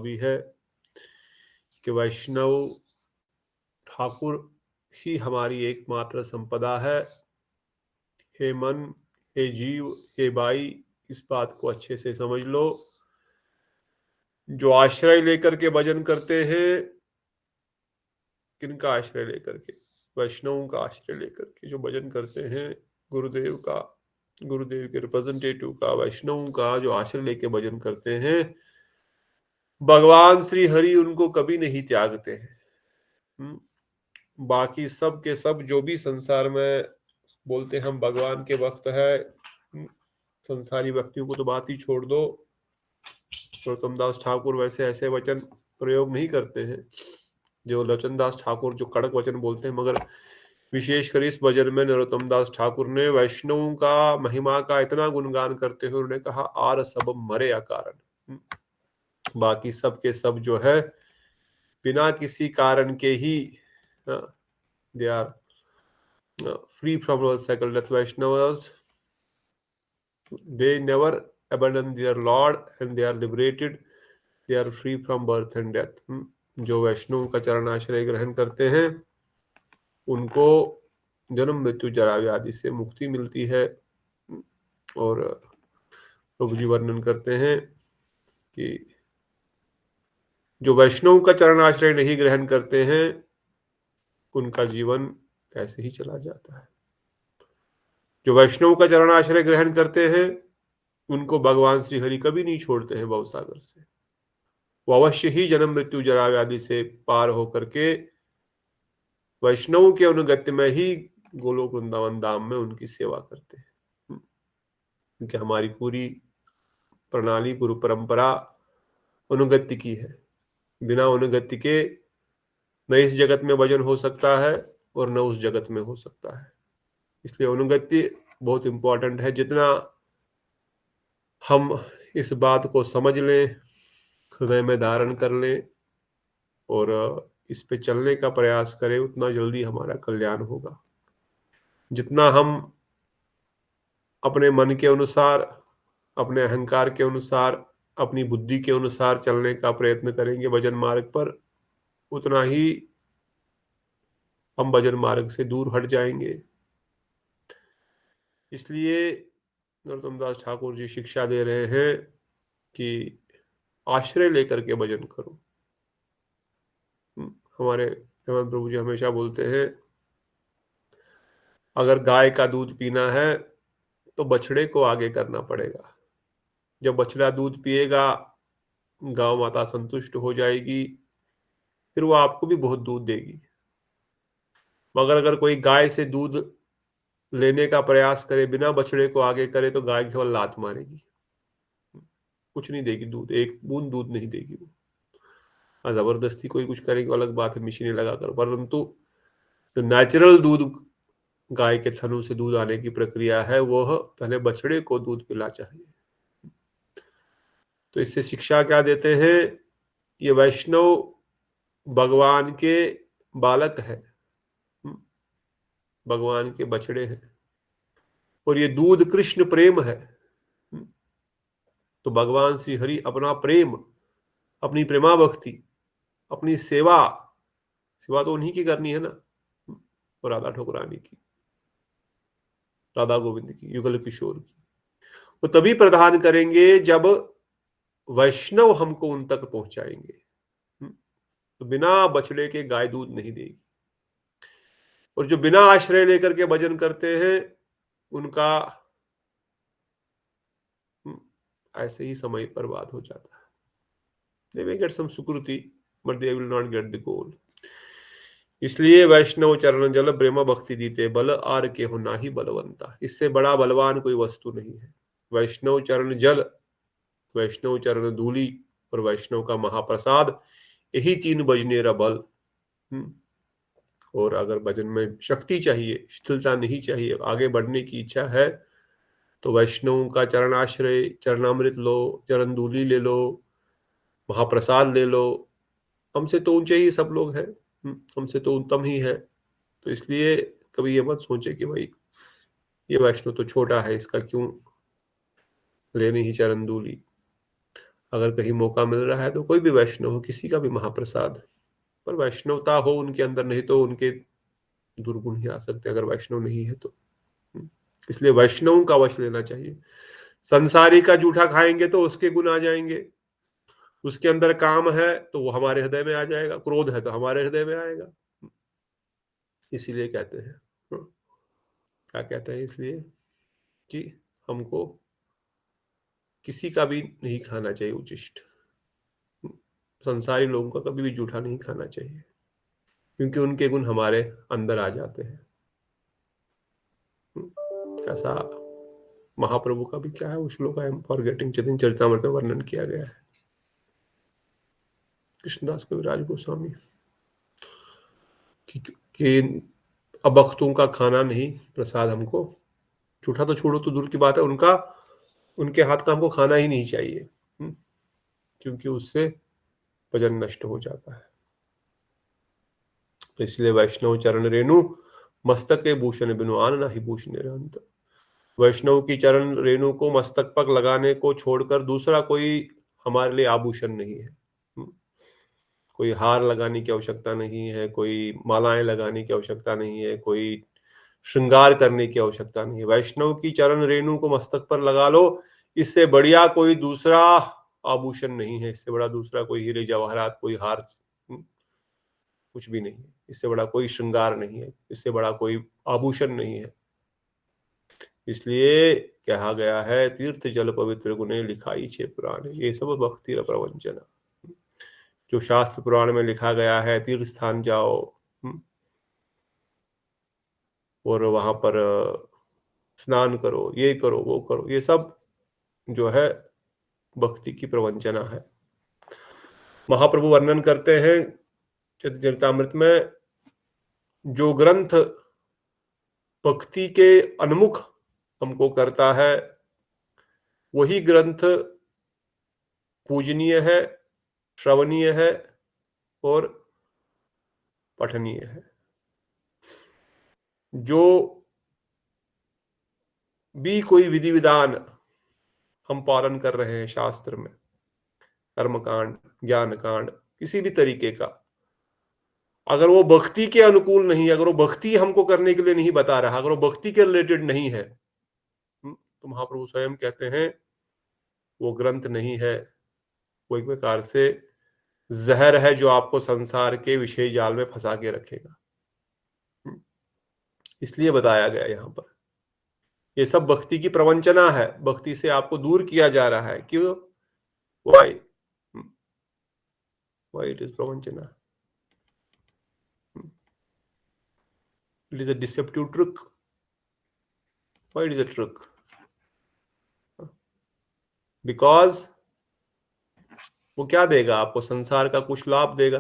भी है कि वैष्णव ठाकुर ही हमारी एकमात्र संपदा है। हे मन, हे जीव, हे भाई, इस बात को अच्छे से समझ लो। जो आश्रय लेकर के भजन करते हैं, किनका आश्रय लेकर के? वैष्णवों का आश्रय लेकर के जो भजन करते हैं, गुरुदेव का, गुरुदेव के रिप्रेजेंटेटिव का, वैष्णवों का जो आश्रय लेके भजन करते हैं, भगवान श्री हरि उनको कभी नहीं त्यागते हैं। बाकी सब के सब जो भी संसार में बोलते हैं हम भगवान के भक्त है, संसारी व्यक्तियों को तो बात ही छोड़ दो। नरोत्तम दास ठाकुर वैसे ऐसे वचन प्रयोग नहीं करते हैं जो लोचन दास ठाकुर जो कड़क वचन बोलते हैं, मगर विशेषकर इस भजन में नरोत्तम दास ठाकुर ने वैष्णवों का महिमा का इतना गुणगान करते हुए उन्होंने कहा, आर सब मरे अकारण। बाकी सब के सब जो है बिना किसी कारण के ही they are free from our cycle. Death Vaishnavas, they never abandon their Lord and they are liberated. They are free from birth and death. जो वैष्णव का चरण आश्रय ग्रहण करते हैं उनको जन्म मृत्यु जरा व्याधि से मुक्ति मिलती है। और प्रभु जी वर्णन करते हैं कि जो वैष्णव का चरण आश्रय नहीं ग्रहण करते हैं उनका जीवन ऐसे ही चला जाता है। जो वैष्णव का चरण आश्रय ग्रहण करते हैं उनको भगवान श्री हरि कभी नहीं छोड़ते हैं भवसागर से। वो अवश्य ही जन्म मृत्यु जरा व्याधि से पार होकर के वैष्णव के अनुगत्य में ही गोलोक वृंदावन धाम में उनकी सेवा करते हैं। क्योंकि हमारी पूरी प्रणाली, गुरु परंपरा अनुगत्य की है। बिना अनुगत्य के न इस जगत में भजन हो सकता है और न उस जगत में हो सकता है। इसलिए अनुगत्य बहुत इंपॉर्टेंट है। जितना हम इस बात को समझ लें, हृदय में धारण कर लें और इस पे चलने का प्रयास करें, उतना जल्दी हमारा कल्याण होगा। जितना हम अपने मन के अनुसार, अपने अहंकार के अनुसार, अपनी बुद्धि के अनुसार चलने का प्रयत्न करेंगे भजन मार्ग पर, उतना ही हम भजन मार्ग से दूर हट जाएंगे। इसलिए नरोत्तम दास ठाकुर जी शिक्षा दे रहे हैं कि आश्रय लेकर के भजन करो। हमारे प्रभु जी हमेशा बोलते हैं, अगर गाय का दूध पीना है तो बछड़े को आगे करना पड़ेगा। जब बछड़ा दूध पिएगा, गांव माता संतुष्ट हो जाएगी, फिर वो आपको भी बहुत दूध देगी। मगर अगर कोई गाय से दूध लेने का प्रयास करे, बिना बछड़े को आगे करे, तो गाय केवल लात मारेगी, कुछ नहीं देगी दूध, एक बूंद दूध नहीं देगी वो। जबरदस्ती कोई कुछ करेगी अलग बात है, मशीनें लगाकर, परंतु जो नेचुरल दूध, गाय के थनों से दूध आने की प्रक्रिया है, वह पहले बछड़े को दूध पिला चाहिए। तो इससे शिक्षा क्या देते हैं? ये वैष्णव भगवान के बालक है, भगवान के बछड़े हैं, और ये दूध कृष्ण प्रेम है। तो भगवान श्री हरि अपना प्रेम, अपनी प्रेमा भक्ति, अपनी सेवा तो उन्हीं की करनी है ना, और राधा ठकुरानी की, राधा गोविंद की, युगल किशोर की। वो तभी प्रदान करेंगे जब वैष्णव हमको उन तक पहुंचाएंगे। तो बिना बछड़े के गाय दूध नहीं देगी। और जो बिना आश्रय लेकर के भजन करते हैं उनका ऐसे ही समय बर्बाद हो जाता है। They may get some Sukriti, but they will not get the goal. इसलिए वैष्णव चरण जल प्रेम भक्ति दीते बल, आर के हो नाही बलवंता। इससे बड़ा बलवान कोई वस्तु नहीं है। वैष्णव चरण जल, वैष्णव चरण धूली और वैष्णव का महाप्रसाद, यही तीन भजनेरा बल। और अगर भजन में शक्ति चाहिए, शिथिलता नहीं चाहिए, आगे बढ़ने की इच्छा है, तो वैष्णव का चरण आश्रय, चरणामृत लो, चरण धूली ले लो, महाप्रसाद ले लो। हमसे तो ऊंचे ही सब लोग हैं, हमसे तो उत्तम ही है। तो इसलिए कभी ये मत सोचे कि भाई ये वैष्णव तो छोटा है, इसका क्यों लेनी ही चरण धूली। अगर कहीं मौका मिल रहा है तो कोई भी वैष्णव हो, किसी का भी महाप्रसाद, पर वैष्णवता हो उनके अंदर, नहीं तो उनके दुर्गुण ही आ सकते हैं अगर वैष्णव नहीं है तो। इसलिए वैष्णव का वश लेना चाहिए। संसारी का जूठा खाएंगे तो उसके गुण आ जाएंगे। उसके अंदर काम है तो वो हमारे हृदय में आ जाएगा, क्रोध है तो हमारे हृदय में आएगा। इसीलिए कहते हैं, क्या कहते हैं, इसलिए कि हमको किसी का भी नहीं खाना चाहिए उचिष्ट। संसारी लोगों का कभी भी जूठा नहीं खाना चाहिए, क्योंकि उनके गुण हमारे अंदर आ जाते हैं। ऐसा महाप्रभु का भी क्या है, वो श्लोक आई एम फॉरगेटिंग, चैतन्य चरितामृत में वर्णन किया गया है। कृष्णदास कविराज गोस्वामी कि अभक्तों का खाना नहीं प्रसाद हमको, जूठा तो छोड़ो तो दूर की बात है, उनके हाथ का हमको खाना ही नहीं चाहिए, क्योंकि उससे भजन नष्ट हो जाता है। इसलिए वैष्णव चरण रेणु मस्तक के भूषण बिनु आन नाही भूषण निरंत। वैष्णव की चरण रेणु को मस्तक पर लगाने को छोड़कर दूसरा कोई हमारे लिए आभूषण नहीं है। कोई हार लगाने की आवश्यकता नहीं है, कोई मालाएं लगाने की आवश्यकता नहीं है, कोई श्रृंगार करने की आवश्यकता नहीं है। वैष्णव की चरण रेणु को मस्तक पर लगा लो, इससे बढ़िया कोई दूसरा आभूषण नहीं है, इससे बड़ा दूसरा कोई हीरे जवाहरात, कोई हार, कुछ भी नहीं है। इससे बड़ा कोई श्रृंगार नहीं है, इससे बड़ा कोई आभूषण नहीं है। इसलिए कहा गया है, तीर्थ जल पवित्र गुणे लिखाई छे पुराण, ये सब भक्ति प्रवंचना। जो शास्त्र पुराण में लिखा गया है, तीर्थ स्थान जाओ और वहां पर स्नान करो, ये करो, वो करो, ये सब जो है भक्ति की प्रवंचना है। महाप्रभु वर्णन करते हैं चैतन्य चरितामृत में, जो ग्रंथ भक्ति के अन्मुख हमको करता है, वही ग्रंथ पूजनीय है, श्रवणीय है और पठनीय है। जो भी कोई विधि विधान हम पालन कर रहे हैं शास्त्र में, कर्मकांड, ज्ञान कांड, किसी भी तरीके का, अगर वो भक्ति के अनुकूल नहीं, अगर वो भक्ति हमको करने के लिए नहीं बता रहा, अगर वो भक्ति के रिलेटेड नहीं है, तो महाप्रभु स्वयं कहते हैं वो ग्रंथ नहीं है, वो एक प्रकार से जहर है जो आपको संसार के विषय जाल में फंसा के रखेगा। इसलिए बताया गया यहाँ पर, ये सब भक्ति की प्रवंचना है, भक्ति से आपको दूर किया जा रहा है। क्यों? वाई इट इज प्रवंचना, it is a deceptive trick. Why it is a trick? Because वो क्या देगा आपको? संसार का कुछ लाभ देगा,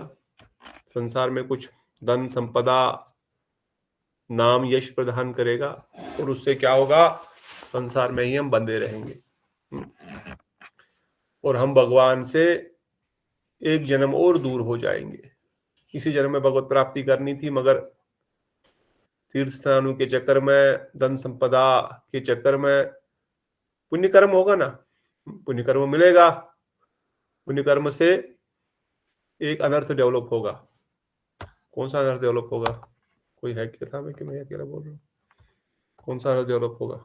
संसार में कुछ धन संपदा, नाम यश प्रदान करेगा, और उससे क्या होगा? संसार में ही हम बंधे रहेंगे और हम भगवान से एक जन्म और दूर हो जाएंगे। इसी जन्म में भगवत प्राप्ति करनी थी, मगर तीर्थ स्थानों के चक्कर में, धन संपदा के चक्कर में, पुण्य कर्म होगा ना, पुण्य कर्म मिलेगा, पुण्य कर्म से एक अनर्थ डेवलप होगा। कौन सा अनर्थ डेवलप होगा? कोई है कथा में कि मैं अकेला बोल रहा हूँ? कौन सा अनर्थ डेवलप होगा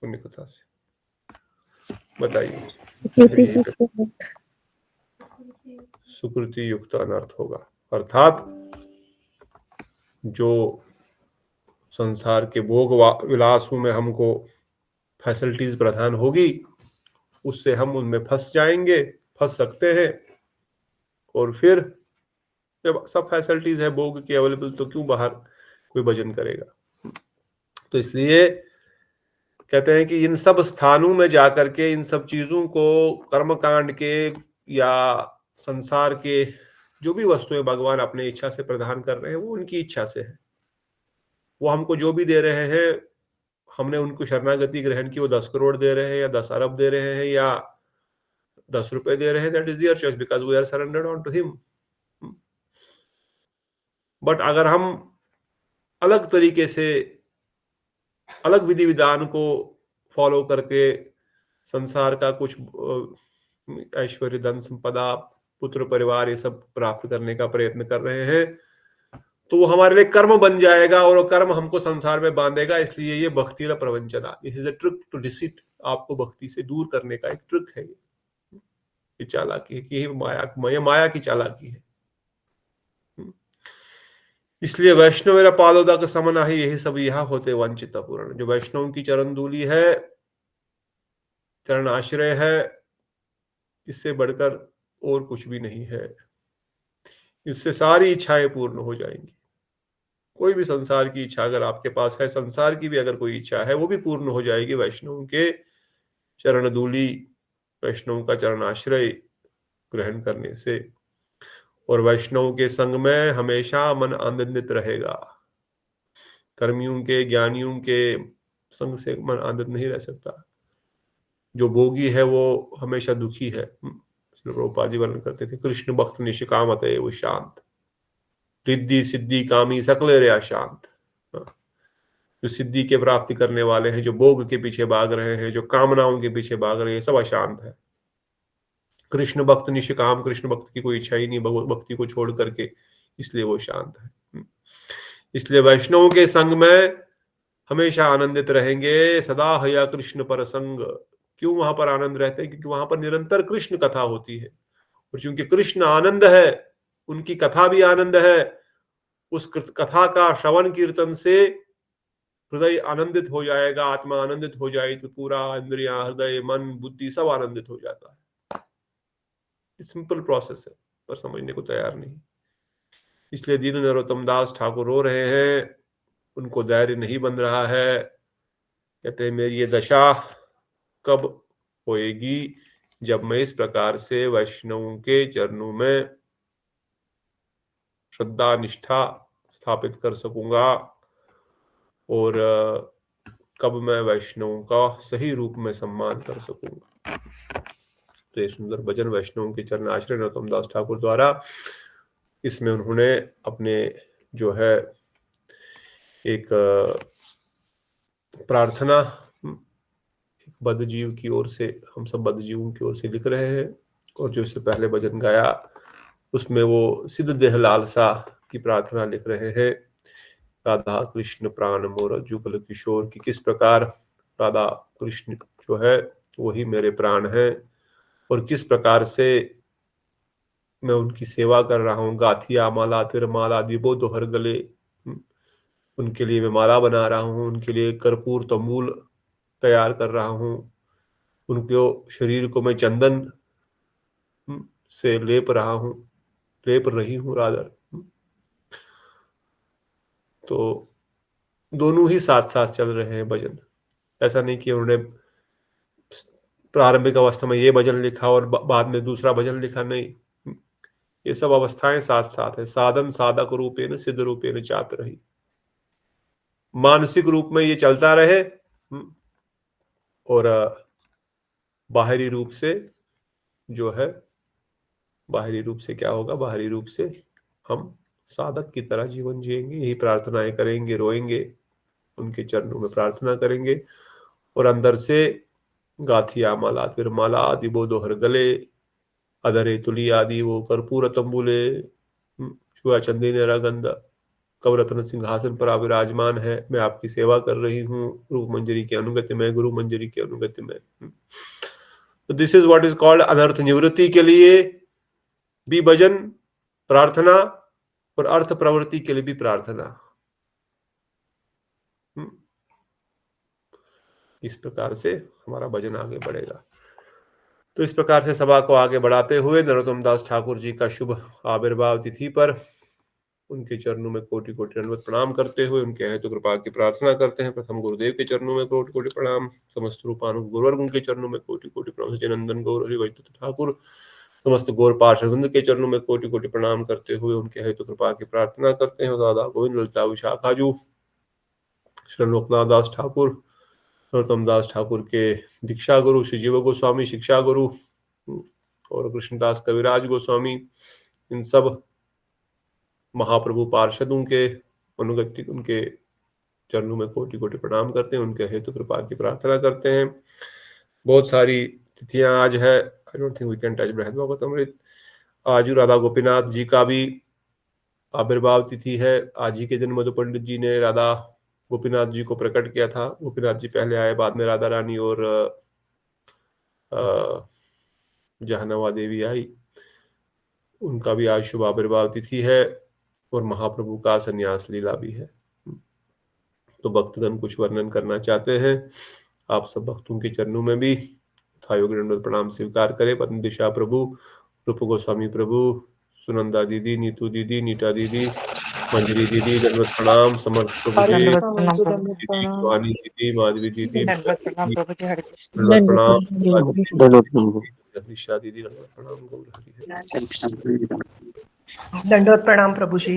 पुण्य कथा से? बताइए। सुकृति युक्त अनर्थ होगा, अर्थात जो संसार के भोग विलासों में हमको फैसिलिटीज प्रदान होगी, उससे हम उनमें फंस जाएंगे, फंस सकते हैं। और फिर जब सब फैसिलिटीज है भोग की अवेलेबल, तो क्यों बाहर कोई भजन करेगा? तो इसलिए कहते हैं कि इन सब स्थानों में जाकर के, इन सब चीजों को, कर्मकांड के या संसार के जो भी वस्तुएं भगवान अपने इच्छा से प्रदान कर रहे हैं, वो उनकी इच्छा से है। वो हमको जो भी दे रहे हैं, हमने उनको शरणागति ग्रहण की, वो 10 करोड़ दे रहे हैं या 10 अरब दे रहे हैं या 10 रुपए दे रहे हैं, that is their choice, because we are surrendered on to him. But अगर हम अलग तरीके से, अलग विधि विधान को फॉलो करके संसार का कुछ ऐश्वर्य, धन संपदा, पुत्र परिवार, ये सब प्राप्त करने का प्रयत्न कर रहे हैं, तो वो हमारे लिए कर्म बन जाएगा और वो कर्म हमको संसार में बांधेगा। इसलिए ये भक्ति र प्रवंचना, this is a trick to deceit, आपको भक्ति से दूर करने का एक ट्रिक है। ये चालाकी है, कि ये माया की चालाकी है। इसलिए वैष्णव मेरा पादोदक समन है, यही सब यह होते वंचित पूर्ण। जो वैष्णव की चरण धूलि है, चरण आश्रय है, इससे बढ़कर और कुछ भी नहीं है। इससे सारी इच्छाएं पूर्ण हो जाएंगी। कोई भी संसार की इच्छा अगर आपके पास है, संसार की भी अगर कोई इच्छा है, वो भी पूर्ण हो जाएगी वैष्णव के चरण धूलि, वैष्णव का चरण आश्रय ग्रहण करने से। और वैष्णव के संग में हमेशा मन आनंदित रहेगा। कर्मियों के, ज्ञानियों के संग से मन आनंदित नहीं रह सकता। जो भोगी है वो हमेशा दुखी है। प्रभुपाद जी वर्णन करते थे, कृष्ण भक्त निष्कामत है वो शांत, रिद्धि सिद्धि कामी सकले रे शांत। जो सिद्धि के प्राप्ति करने वाले हैं, जो भोग के पीछे भाग रहे हैं, जो कामनाओं के पीछे भाग रहे हैं, सब अशांत है। कृष्ण भक्त निष्काम, कृष्ण भक्त की कोई इच्छा ही नहीं भक्ति को छोड़ करके, इसलिए वो शांत है। इसलिए वैष्णव के संग में हमेशा आनंदित रहेंगे, सदा हया कृष्ण पर संग। क्यों वहां पर आनंद रहते हैं? क्योंकि वहां पर निरंतर कृष्ण कथा होती है, और क्योंकि कृष्ण आनंद है, उनकी कथा भी आनंद है। उस कथा का श्रवण कीर्तन से हृदय आनंदित हो जाएगा, आत्मा आनंदित हो जाएगी, तो पूरा इंद्रियां, हृदय, मन, बुद्धि सब आनंदित हो जाता है। सिंपल प्रोसेस है, पर समझने को तैयार नहीं। इसलिए दीन नरोत्तम दास ठाकुर रो रहे हैं, उनको धैर्य नहीं बन रहा है। कहते हैं मेरी ये दशा कब होएगी, जब मैं इस प्रकार से वैष्णव के चरणों में श्रद्धा निष्ठा स्थापित कर सकूंगा, और कब मैं वैष्णव का सही रूप में सम्मान कर सकूंगा। तो ये सुंदर भजन वैष्णव के चरण आश्रय नरोत्तम दास ठाकुर द्वारा, इसमें उन्होंने अपने जो है एक प्रार्थना बद्ध जीव की ओर से, हम सब बद्ध जीवों की ओर से लिख रहे हैं। और जो इससे पहले भजन गाया, उसमें वो सिद्ध देह लालसा की प्रार्थना लिख रहे हैं। राधा कृष्ण प्राण मोर जुगल किशोर, की किस प्रकार राधा कृष्ण जो है वही मेरे प्राण है, और किस प्रकार से मैं उनकी सेवा कर रहा हूँ। गाथिया माला तिर माला दिबो दोहर गले, उनके लिए मैं माला बना रहा हूँ, उनके लिए कर्पूर तंबूल तैयार कर रहा हूँ, उनके शरीर को मैं चंदन से लेप रही हूँ राधर। तो दोनों ही साथ साथ चल रहे हैं भजन। ऐसा नहीं कि उन्होंने प्रारंभिक अवस्था में ये भजन लिखा और बाद में दूसरा भजन लिखा, नहीं। ये सब अवस्थाएं साथ साथ है। साधन साधक रूपेण सिद्ध रूपेण चात रही, मानसिक रूप में ये चलता रहे, और बाहरी रूप से जो है, बाहरी रूप से क्या होगा? बाहरी रूप से हम साधक की तरह जीवन जिएंगे, यही प्रार्थनाएं करेंगे, रोएंगे, उनके चरणों में प्रार्थना करेंगे, और अंदर से गाथिया माला तिर माला आदि वो दोहर गले, अधरे तुली आदि वो कर्पूर तंबुले, छुआ चंदी नेरा गंध, कवरत्न सिंहासन पर आप विराजमान है, मैं आपकी सेवा कर रही हूँ रूप मंजरी की अनुगति में, गुरु मंजरी की अनुगति में। तो this is what is called अनर्थ निवृत्ति के लिए भी भजन, प्रार्थना, और अर्थ प्रवृत्ति के लिए भी प्रार्थना। इस प्रकार से हमारा भजन आगे बढ़ेगा। तो इस प्रकार से सभा को आगे बढ़ाते हुए नरोत्तम दास ठाकुर जी का शुभ आविर्भाव तिथि पर उनके चरणों में कोटि कोटि दंडवत प्रणाम करते हुए उनके हेतु कृपा की प्रार्थना करते हैं। प्रथम गुरुदेव के चरणों में कोटि कोटि प्रणाम, समस्त रूपानु गुरुवर्ग उनके चरणों में कोटि कोटि प्रणाम, सच्चिदानंद गौर हरिवैष्णव ठाकुर समस्त गौर पार्षद के चरणों में कोटि कोटि प्रणाम करते हुए उनके हेतु कृपा की प्रार्थना करते हैं। दादा गोविंद ललिता विशाखाजू, श्री लोकनाथ दास ठाकुर, नरोत्तम दास ठाकुर के दीक्षा गुरु श्री जीव गोस्वामी शिक्षा गुरु, और कृष्णदास कविराज गोस्वामी, इन सब महाप्रभु पार्षदों के अनुगत्य उनके चरणों में कोटि कोटि प्रणाम करते हैं, उनके हेतु कृपा की प्रार्थना करते हैं। बहुत सारी तिथियां आज है, I don't think we can touch Brihad Bhagavatamrita. आज राधा गोपीनाथ जी का भी आविर्भाव तिथि है। आज ही के दिन मधु पंडित जी ने राधा गोपीनाथ जी को प्रकट किया था। गोपीनाथ जी पहले आए, बाद में राधा रानी और जहनवा देवी आई। उनका भी आज शुभ आविर्भाव तिथि है और महाप्रभु का संन्यास लीला भी है। तो भक्तगण कुछ वर्णन करना चाहते हैं, आप सब भक्तों के चरणों में भी थायोग दंडवत प्रणाम स्वीकार करें। पद्म दिशा प्रभु, रूप गोस्वामी प्रभु, सुनंदा दीदी, नीतू दीदी, नीता दीदी, मंजरी दीदी, दंडवत प्रणाम। समर्थ प्रभु जी, दीदी शिवानी दीदी, माधवी दीदी, दंडवत प्रणाम। जगदीशा दीदी, दंडवत प्रणाम। गौर हरि है। दंडवत प्रणाम प्रभु जी।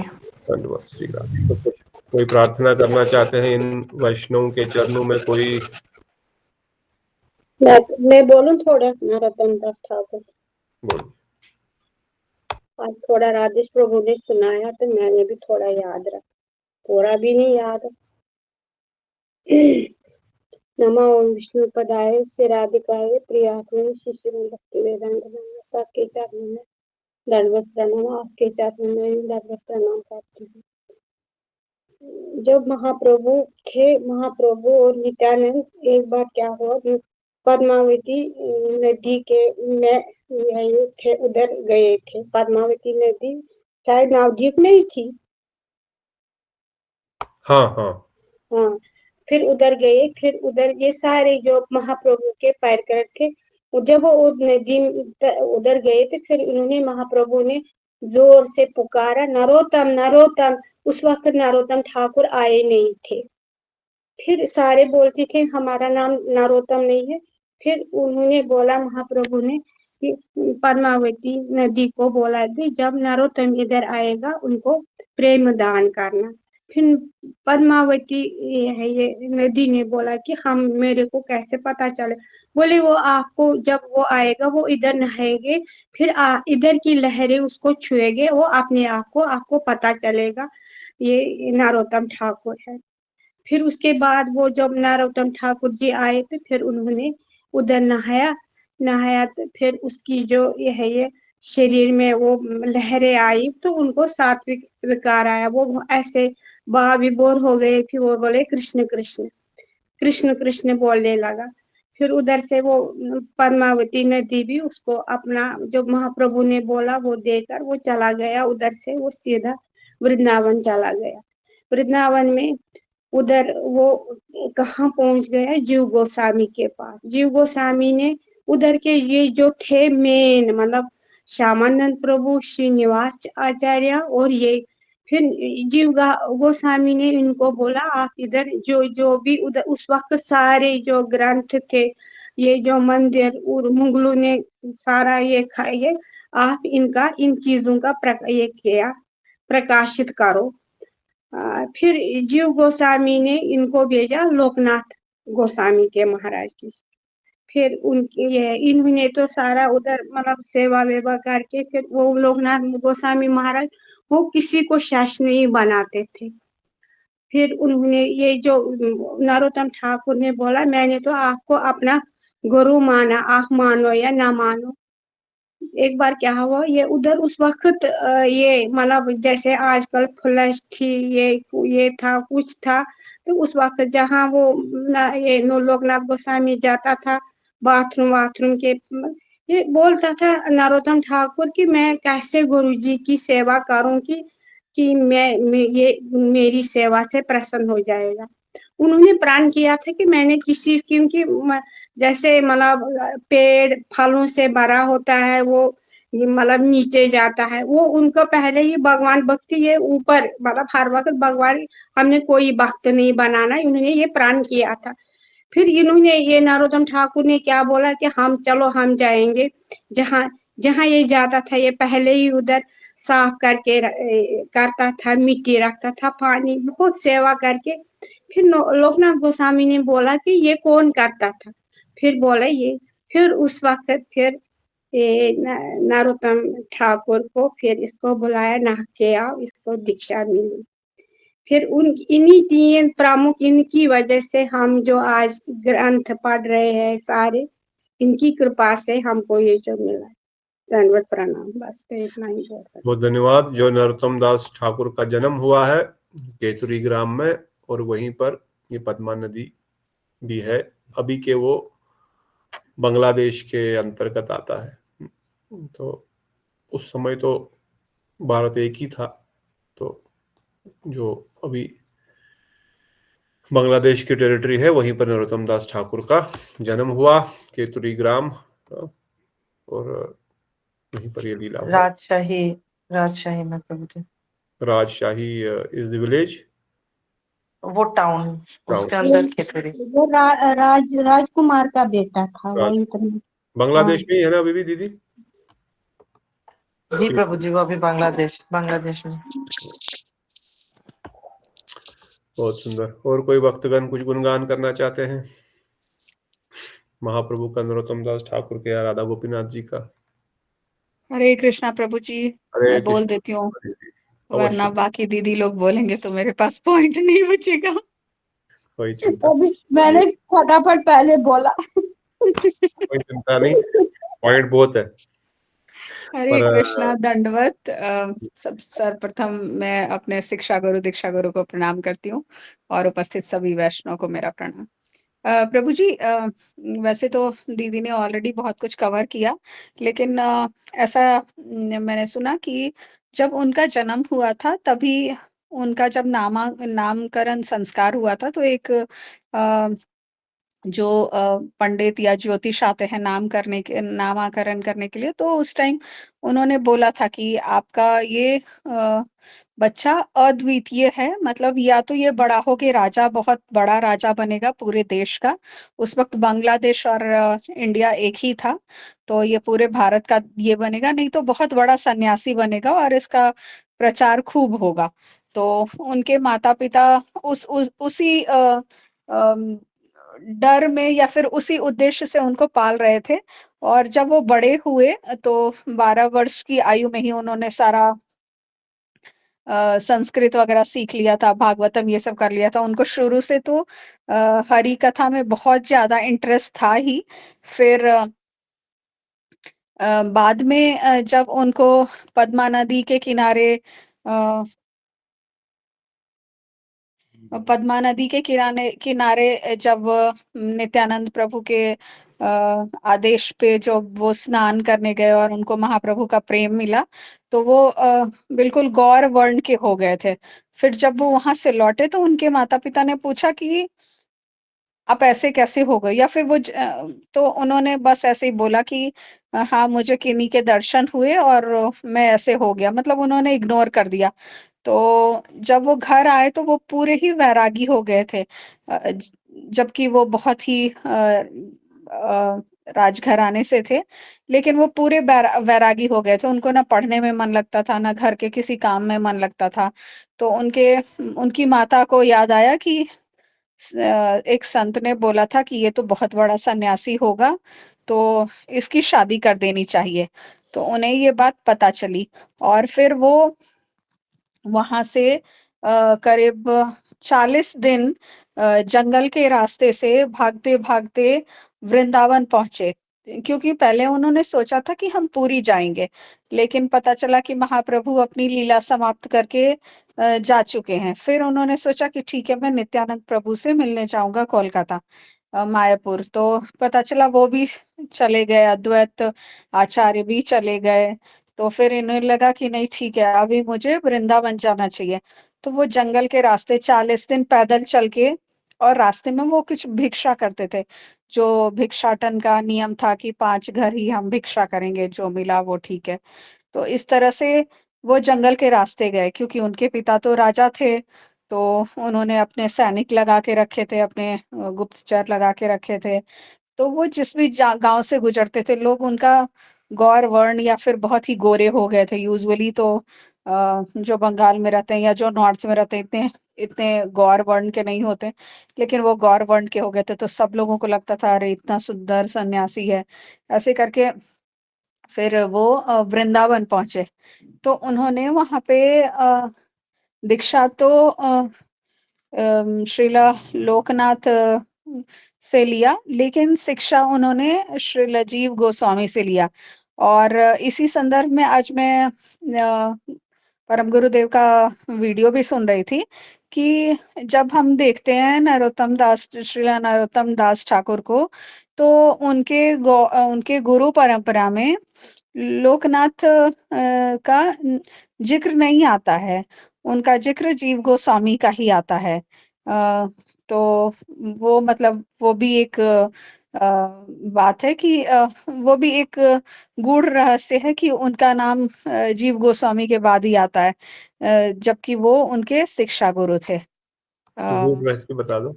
धन्यवाद श्री राम। तो कोई प्रार्थना करना चाहते हैं इन वैष्णव के चरणों में? कोई मैं बोलूं थोड़ा? नरोत्तम दास ठाकुर बोल। आज थोड़ा राजेश प्रभु ने सुनाया तो मैंने भी थोड़ा याद रखा, पूरा भी नहीं याद। नमो विष्णु पदाय से राधिकाय प्रियात्मन शिष्य भक्ति वेदांत सबके चरणों में दंडवत प्रणाम। आपके चरणों में दंडवत प्रणाम करती हूँ। जब महाप्रभु और नित्यानंद एक बार क्या हुआ, पद्मावती नदी के में थे, उधर गए थे। पद्मावती नदी शायद नवद्वीप में ही थी। हाँ। फिर उधर गए, फिर उधर ये सारे जो महाप्रभु के पैरकर थे, जब वो नदी उधर गए थे, फिर उन्होंने महाप्रभु ने जोर से पुकारा, नरोत्तम नरोत्तम। उस वक्त नरोत्तम ठाकुर आए नहीं थे। फिर सारे बोलते थे हमारा नाम नरोत्तम नहीं है। फिर उन्होंने बोला, महाप्रभु ने, कि पद्मावती नदी को बोला कि जब नरोत्तम इधर आएगा उनको प्रेम दान करना। फिर पद्मावती ये नदी ने बोला कि हम मेरे को कैसे पता चले? बोले वो आपको जब वो आएगा वो इधर नहाएंगे, फिर इधर की लहरें उसको छुएंगे, वो अपने आप को आपको पता चलेगा ये नरोत्तम ठाकुर है। फिर उसके बाद वो जब नरोत्तम ठाकुर जी आए तो फिर उन्होंने उधर नहाया तो फिर उसकी जो ये शरीर में वो लहरें आई तो उनको सात्विक विकार आया। वो ऐसे विभोर हो गए। फिर वो बोले कृष्ण कृष्ण कृष्ण कृष्ण बोलने लगा। फिर उधर से वो पद्मावती नदी भी उसको अपना जो महाप्रभु ने बोला वो देकर वो चला गया। उधर से वो सीधा वृंदावन चला गया। वृंदावन में उधर वो कहाँ पहुंच गया? जीव गोस्वामी के पास। जीव गोस्वामी ने उधर के ये जो थे मेन, मतलब श्यामानंद प्रभु, श्रीनिवास आचार्य और ये, फिर जीव गोस्वामी ने इनको बोला आप इधर जो भी उधर उस वक्त सारे जो ग्रंथ थे, ये जो मंदिर और मुगलों ने सारा ये खाए, आप इनका इन चीजों का ये किया, प्रकाशित करो। फिर जीव गोस्वामी ने इनको भेजा लोकनाथ गोस्वामी के महाराज की। फिर उनके ये इन्होंने तो सारा उधर मतलब सेवा वेवा करके फिर वो लोकनाथ गोस्वामी महाराज वो किसी को शास्त्र नहीं बनाते थे। फिर उन्होंने ये जो नरोत्तम ठाकुर ने बोला, मैंने तो आपको अपना गुरु माना, आप मानो या ना मानो। एक बार क्या हुआ, ये उधर उस वक्त ये मतलब जैसे आजकल फ्लश थी, ये था कुछ था। तो उस वक्त जहाँ वो ये लोकनाथ गोस्वामी जाता था बाथरूम के, ये बोलता था नरोत्तम ठाकुर कि मैं कैसे गुरु जी की सेवा करूं कि मैं ये मेरी सेवा से प्रसन्न हो जाएगा। उन्होंने प्रण किया था कि मैंने किसी, क्योंकि जैसे मतलब पेड़ फलों से भरा होता है, वो मतलब नीचे जाता है, वो उनको पहले ही भगवान भक्ति ये ऊपर, मतलब हर वक्त भगवान हमने कोई भक्त नहीं बनाना, इन्होंने ये प्रण किया था। फिर इन्होंने ये नरोत्तम ठाकुर ने क्या बोला कि हम चलो हम जाएंगे जहाँ जहाँ ये जाता था, ये पहले ही उधर साफ करके करता था, मिट्टी रखता था, पानी बहुत सेवा करके। फिर लोकनाथ गोस्वामी ने बोला कि ये कौन करता था? फिर बोला ये। फिर उस वक्त फिर नरोत्तम ठाकुर को फिर इसको बुलाया, नहा के आओ, इसको दीक्षा मिली। फिर इन्हीं तीन प्रमुख, इनकी वजह से हम जो आज ग्रंथ पढ़ रहे हैं सारे, इनकी कृपा से हमको ये जो मिला है। दंडवत प्रणाम, बस फिर इतना ही बोल सकते। बहुत धन्यवाद। जो नरोत्तम दास ठाकुर का जन्म हुआ है केतुरी ग्राम में, और वहीं पर ये पद्मा नदी भी है। अभी के वो बांग्लादेश के अंतर्गत आता है। तो उस समय तो भारत एक ही था। तो जो अभी बांग्लादेश की टेरिटरी है वहीं पर नरोत्तम दास ठाकुर का जन्म हुआ, केतुरी ग्राम, और वहीं पर ये लीला हुआ। राजशाही में प्रभु जी। राजशाही इज द विलेज, वो टाउन, उसके अंदर खेतरी। वो राजकुमार का बेटा था वही तो। बांग्लादेश में ही है ना अभी भी दीदी? जी प्रभु जी, वो अभी बांग्लादेश में। बहुत सुंदर। और कोई भक्तगण कुछ गुणगान करना चाहते हैं महाप्रभु का, नरोत्तम दास ठाकुर के या राधा गोपीनाथ जी का? हरे कृष्णा प्रभु जी। हरे मैं बोल कृष्ण। देती हूँ, अवश्य, वरना बाकी दीदी लोग बोलेंगे तो मेरे पास पॉइंट नहीं बचेगा। कोई चिंता अभी मैंने फटाफट पहले बोला। कोई चिंता नहीं, पॉइंट बहुत है। हरे पर कृष्णा दंडवत। सब सर्वप्रथम मैं अपने शिक्षा गुरु दीक्षा गुरु को प्रणाम करती हूँ और उपस्थित सभी वैष्णव को मेरा प्रणाम। प्रभु जी, वैसे तो दीदी ने ऑलरेडी बहुत कुछ कवर किया, लेकिन ऐसा मैंने सुना कि जब उनका जन्म हुआ था तभी उनका जब नामकरण संस्कार हुआ था, तो एक जो पंडित या ज्योतिष आते हैं नामाकरण करने के लिए, तो उस टाइम उन्होंने बोला था कि आपका ये बच्चा अद्वितीय है, मतलब या तो ये बड़ा होके राजा, बहुत बड़ा राजा बनेगा पूरे देश का। उस वक्त बांग्लादेश और इंडिया एक ही था, तो ये पूरे भारत का ये बनेगा, नहीं तो बहुत बड़ा सन्यासी बनेगा और इसका प्रचार खूब होगा। तो उनके माता पिता उसी डर में या फिर उसी उद्देश्य से उनको पाल रहे थे। और जब वो बड़े हुए तो 12 वर्ष की आयु में ही उन्होंने सारा संस्कृत वगैरह सीख लिया था, भागवतम ये सब कर लिया था। उनको शुरू से तो हरि कथा में बहुत ज्यादा इंटरेस्ट था ही। फिर बाद में जब उनको पद्मा नदी के किनारे जब नित्यानंद प्रभु के आदेश पे जो वो स्नान करने गए और उनको महाप्रभु का प्रेम मिला, तो वो बिल्कुल गौर वर्ण के हो गए थे। फिर जब वो वहां से लौटे तो उनके माता पिता ने पूछा कि आप ऐसे कैसे हो गए, या फिर तो उन्होंने बस ऐसे ही बोला कि हाँ मुझे किन्हीं के दर्शन हुए और मैं ऐसे हो गया, मतलब उन्होंने इग्नोर कर दिया। तो जब वो घर आए तो वो पूरे ही वैरागी हो गए थे, जबकि वो बहुत ही राजघराने से थे, लेकिन वो पूरे वैरागी हो गए थे। उनको ना पढ़ने में मन लगता था, ना घर के किसी काम में मन लगता था। तो उनकी माता को याद आया कि एक संत ने बोला था कि ये तो बहुत बड़ा सन्यासी होगा, तो इसकी शादी कर देनी चाहिए। तो उन्हें ये बात पता चली और फिर वो वहां से करीब 40 दिन जंगल के रास्ते से भागते भागते वृंदावन पहुंचे। क्योंकि पहले उन्होंने सोचा था कि हम पूरी जाएंगे, लेकिन पता चला कि महाप्रभु अपनी लीला समाप्त करके जा चुके हैं। फिर उन्होंने सोचा कि ठीक है, मैं नित्यानंद प्रभु से मिलने जाऊंगा कोलकाता, मायापुर। तो पता चला वो भी चले गए, अद्वैत आचार्य भी चले गए। तो फिर इन्हें लगा कि नहीं ठीक है, अभी मुझे वृंदावन जाना चाहिए। तो वो जंगल के रास्ते 40 दिन पैदल चल के, और रास्ते में वो कुछ भिक्षा करते थे। जो भिक्षाटन का नियम था कि 5 घर ही हम भिक्षा करेंगे, जो मिला वो ठीक है। तो इस तरह से वो जंगल के रास्ते गए, क्योंकि उनके पिता तो राजा थे। तो उन्होंने अपने सैनिक लगा के रखे थे, अपने गुप्तचर लगा के रखे थे। तो वो जिस भी गांव से गुजरते थे, लोग उनका गौर वर्ण या फिर बहुत ही गोरे हो गए थे। यूजुअली तो जो बंगाल में रहते हैं या जो नॉर्थ में रहते हैं, इतने इतने गौर वर्ण के नहीं होते, लेकिन वो गौर वर्ण के हो गए थे। तो सब लोगों को लगता था अरे इतना सुंदर सन्यासी है, ऐसे करके। फिर वो वृंदावन पहुंचे, तो उन्होंने वहां पे दीक्षा तो श्रीला लोकनाथ से लिया, लेकिन शिक्षा उन्होंने श्रील जीव गोस्वामी से लिया। और इसी संदर्भ में आज मैं परम गुरुदेव का वीडियो भी सुन रही थी कि जब हम देखते हैं श्रीला नरोत्तम दास ठाकुर को, तो उनके गुरु परंपरा में लोकनाथ का जिक्र नहीं आता है, उनका जिक्र जीव गोस्वामी का ही आता है। तो वो मतलब वो भी एक बात है कि वो भी एक गूढ़ रहस्य है कि उनका नाम जीव गोस्वामी के बाद ही आता है, जबकि वो उनके शिक्षा गुरु थे। तो वो रहस्य बता दो।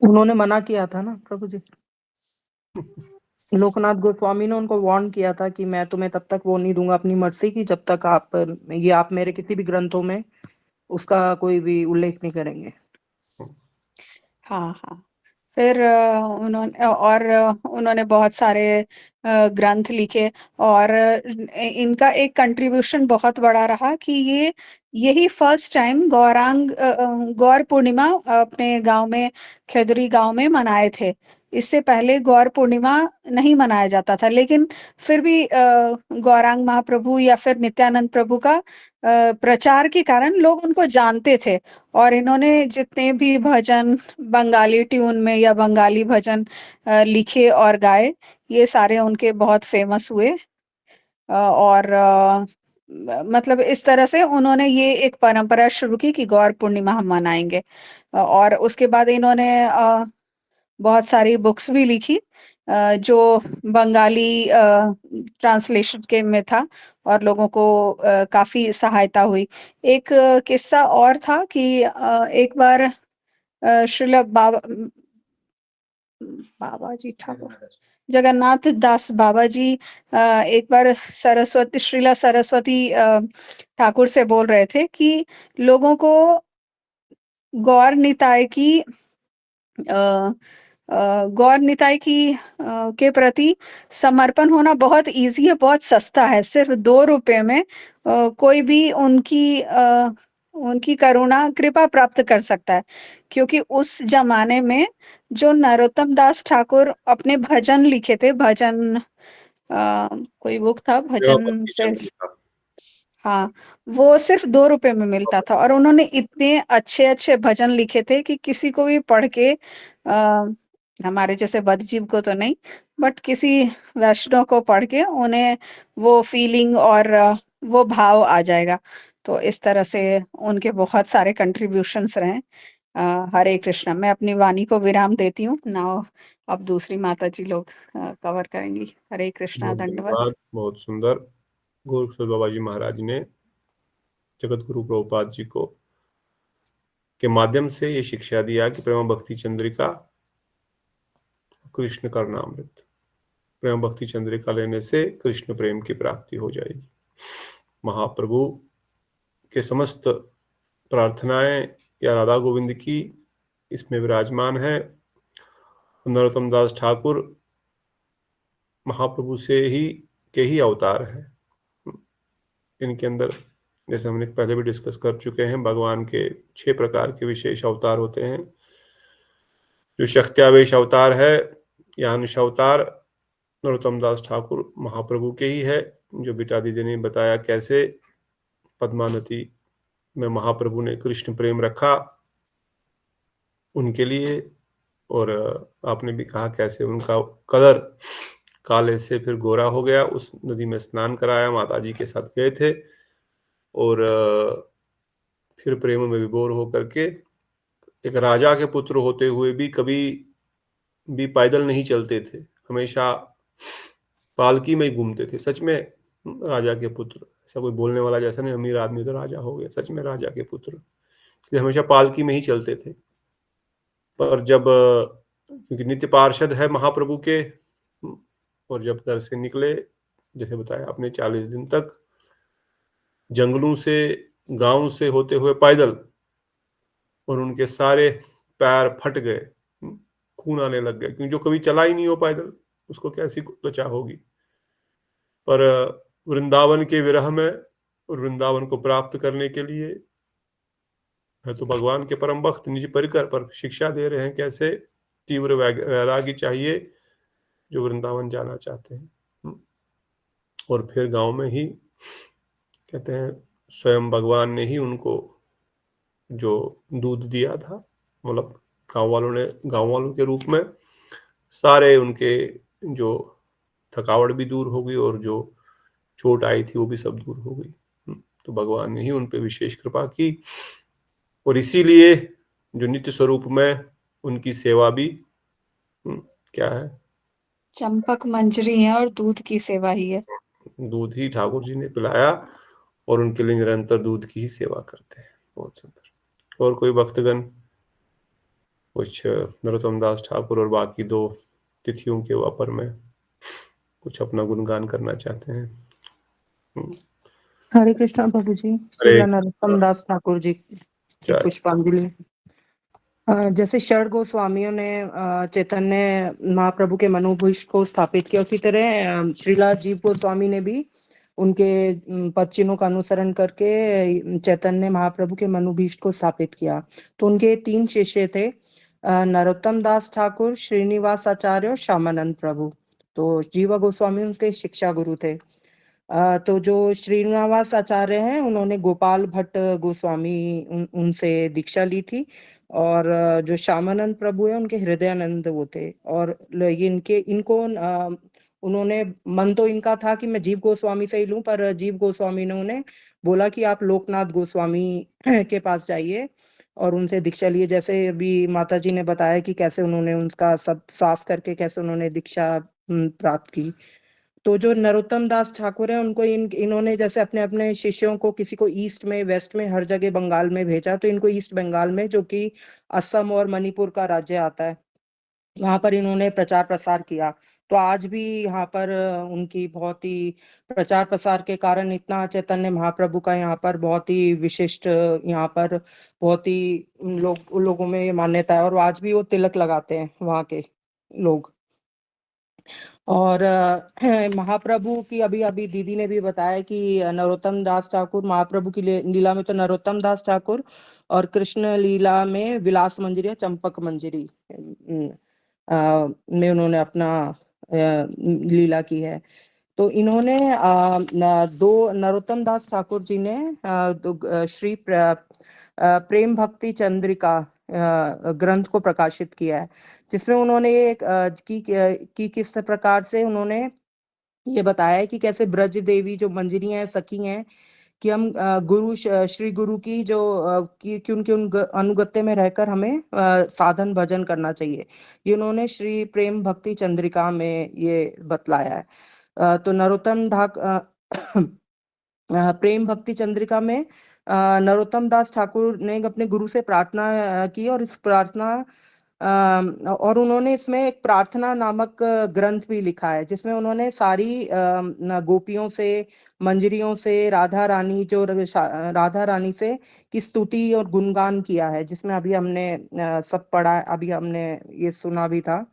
उन्होंने मना किया था ना प्रभु जी, लोकनाथ गोस्वामी ने उनको वार्न किया था कि मैं तुम्हें तब तक वो नहीं दूंगा अपनी मर्जी की जब तक आप मेरे किसी भी ग्रंथों में उसका कोई भी उल्लेख नहीं करेंगे। हाँ हाँ। फिर उन्होंने बहुत सारे ग्रंथ लिखे, और इनका एक कंट्रीब्यूशन बहुत बड़ा रहा कि यही फर्स्ट टाइम गौर पूर्णिमा अपने गांव में, खेदरी गांव में मनाए थे। इससे पहले गौर पूर्णिमा नहीं मनाया जाता था, लेकिन फिर भी गौरांग महाप्रभु या फिर नित्यानंद प्रभु का प्रचार के कारण लोग उनको जानते थे, और इन्होंने जितने भी भजन बंगाली ट्यून में या बंगाली भजन लिखे और गाए, ये सारे उनके बहुत फेमस हुए। और मतलब इस तरह से उन्होंने ये एक परंपरा शुरू की कि गौर पूर्णिमा हम मनाएंगे। और उसके बाद इन्होंने बहुत सारी बुक्स भी लिखी, जो बंगाली ट्रांसलेशन के में था, और लोगों को काफी सहायता हुई। एक किस्सा और था कि एक बार श्रील बाबाजी ठाकुर जगन्नाथ दास बाबा जी एक बार श्रीला सरस्वती ठाकुर से बोल रहे थे कि लोगों को गौर निताय की के प्रति समर्पण होना बहुत इजी है, बहुत सस्ता है। सिर्फ 2 रुपए में कोई भी उनकी करुणा कृपा प्राप्त कर सकता है, क्योंकि उस जमाने में जो नरोत्तम दास ठाकुर अपने भजन लिखे थे, कोई बुक था भजन भक्ति से, चंद्रिका। हाँ, वो सिर्फ 2 रुपए में मिलता था, और उन्होंने इतने अच्छे अच्छे भजन लिखे थे कि किसी को भी पढ़ के हमारे जैसे बद्धजीव को तो नहीं, बट किसी वैष्णव को पढ़ के उन्हें वो फीलिंग और वो भाव आ जाएगा। तो इस तरह से उनके बहुत सारे कंट्रीब्यूशंस रहे। हरे कृष्णा। मैं अपनी वाणी को विराम देती हूँ नाउ। अब दूसरी माता जी लोग कवर करेंगी। हरे कृष्णा, दंडवत। बहुत सुंदर। गोरखनाथ बाबा जी महाराज ने जगत गुरु प्रभुपाद जी को के माध्यम से ये शिक्षा दिया कि प्रेम भक्ति चंद्रिका कृष्ण करनामृत, प्रेम भक्ति चंद्रिका लेने से कृष्ण प्रेम की प्राप्ति हो जाएगी। महाप्रभु के समस्त प्रार्थनाएं या राधा गोविंद की इसमें विराजमान है। नरोत्तम दास ठाकुर महाप्रभु से ही अवतार है। इनके अंदर, जैसे हमने पहले भी डिस्कस कर चुके हैं, भगवान के 6 प्रकार के विशेष अवतार होते हैं। जो शक्त्यावेश अवतार है या अंश अवतार नरोत्तम दास ठाकुर महाप्रभु के ही है, जो बेटा दीदी ने बताया कैसे पद्मावती में महाप्रभु ने कृष्ण प्रेम रखा उनके लिए। और आपने भी कहा कैसे उनका कलर काले से फिर गोरा हो गया। उस नदी में स्नान कराया, माता जी के साथ गए थे, और फिर प्रेम में विभोर होकर के एक राजा के पुत्र होते हुए भी कभी भी पैदल नहीं चलते थे, हमेशा पालकी में ही घूमते थे। सच में राजा के पुत्र, ऐसा कोई बोलने वाला जैसा नहीं अमीर आदमी तो राजा हो गया, सच में राजा के पुत्र, इसलिए हमेशा पालकी में ही चलते थे। पर जब क्योंकि नित्य पार्षद है महाप्रभु के, और जब घर से निकले, जैसे बताया आपने 40 दिन तक जंगलों से गांव से होते हुए पैदल, और उनके सारे पैर फट गए, खून आने लग गए, क्योंकि जो कभी चला ही नहीं हो पैदल उसको कैसी त्वचा होगी। पर वृंदावन के विरह में और वृंदावन को प्राप्त करने के लिए है तो भगवान के परम भक्त निज परिकर पर शिक्षा दे रहे हैं कैसे तीव्र वैरागी चाहिए जो वृंदावन जाना चाहते हैं। और फिर गांव में ही कहते हैं स्वयं भगवान ने ही उनको जो दूध दिया था, मतलब गांव वालों के रूप में सारे उनके जो थकावट भी दूर हो गई और जो चोट आई थी वो भी सब दूर हो गई। तो भगवान ने ही उन पे विशेष कृपा की और इसीलिए जो नित्य स्वरूप में उनकी सेवा भी क्या है, चंपक मंजरी है और दूध की सेवा ही है। दूध ही ठाकुर जी ने पिलाया और उनके लिए निरंतर दूध की ही सेवा करते हैं। बहुत सुंदर। और कोई भक्तगण कुछ नरोत्तम दास ठाकुर और बाकी 2 तिथियों के वापर में कुछ अपना गुणगान करना चाहते हैं? हरे कृष्णा प्रभु जी। श्री नरोत्तम दास ठाकुर जी की पुष्पांजलि। जैसे षड गोस्वामियों ने चैतन्य महाप्रभु के मनोभीष्ट को स्थापित किया, उसी तरह श्रीला जीव गोस्वामी ने भी उनके पद चिन्हों का अनुसरण करके चैतन्य महाप्रभु के मनोभीष्ट को स्थापित किया। तो उनके 3 शिष्य थे, नरोत्तम दास ठाकुर, श्रीनिवास आचार्य और श्यामानंद प्रभु। तो जीवा गोस्वामी उनके शिक्षा गुरु थे। तो जो श्रीनिवास आचार्य हैं उन्होंने गोपाल भट्ट गोस्वामी उनसे दीक्षा ली थी और जो श्यामानंद प्रभु है उनके हृदयानंद वो थे। और इनको उन्होंने मन तो इनका था कि मैं जीव गोस्वामी से ही लूं, पर जीव गोस्वामी ने उन्हें बोला कि आप लोकनाथ गोस्वामी के पास जाइए और उनसे दीक्षा लिए। जैसे अभी माता जी ने बताया कि कैसे उन्होंने उनका सब साफ करके कैसे उन्होंने दीक्षा प्राप्त की। तो जो नरोत्तम दास ठाकुर है उनको इन्होंने जैसे अपने अपने शिष्यों को किसी को ईस्ट में, वेस्ट में, हर जगह बंगाल में भेजा। तो इनको ईस्ट बंगाल में, जो कि असम और मणिपुर का राज्य आता है, वहां पर इन्होंने प्रचार प्रसार किया। तो आज भी यहाँ पर उनकी बहुत ही प्रचार प्रसार के कारण इतना चैतन्य महाप्रभु का यहाँ पर बहुत ही विशिष्ट, यहाँ पर बहुत ही लोगों में मान्यता है और आज भी वो तिलक लगाते हैं वहाँ के लोग। और महाप्रभु की अभी अभी दीदी ने भी बताया कि नरोत्तम दास ठाकुर महाप्रभु की लीला में तो नरोत्तम दास ठाकुर और कृष्ण लीला में विलास मंजरी या चंपक मंजरी में उन्होंने अपना लीला की है। तो इन्होंने नरोत्तम दास ठाकुर जी ने श्री प्रेम भक्ति चंद्रिका ग्रंथ को प्रकाशित किया है, जिसमें उन्होंने की किस प्रकार से उन्होंने ये बताया है कि कैसे ब्रज देवी जो मंजरी हैं, सखी हैं, कि हम गुरु श्री गुरु की जो कि उनके अनुगत्य में रहकर हमें साधन भजन करना चाहिए। ये उन्होंने श्री प्रेम भक्ति चंद्रिका में ये बतलाया है। तो नरोत्तम प्रेम भक्ति चंद्रिका में नरोत्तम दास ठाकुर ने अपने गुरु से प्रार्थना की और इस प्रार्थना और उन्होंने इसमें एक प्रार्थना नामक ग्रंथ भी लिखा है, जिसमें उन्होंने सारी गोपियों से, मंजरियों से, राधा रानी से की स्तुति और गुणगान किया है, जिसमें अभी हमने सब पढ़ा, अभी हमने ये सुना भी था,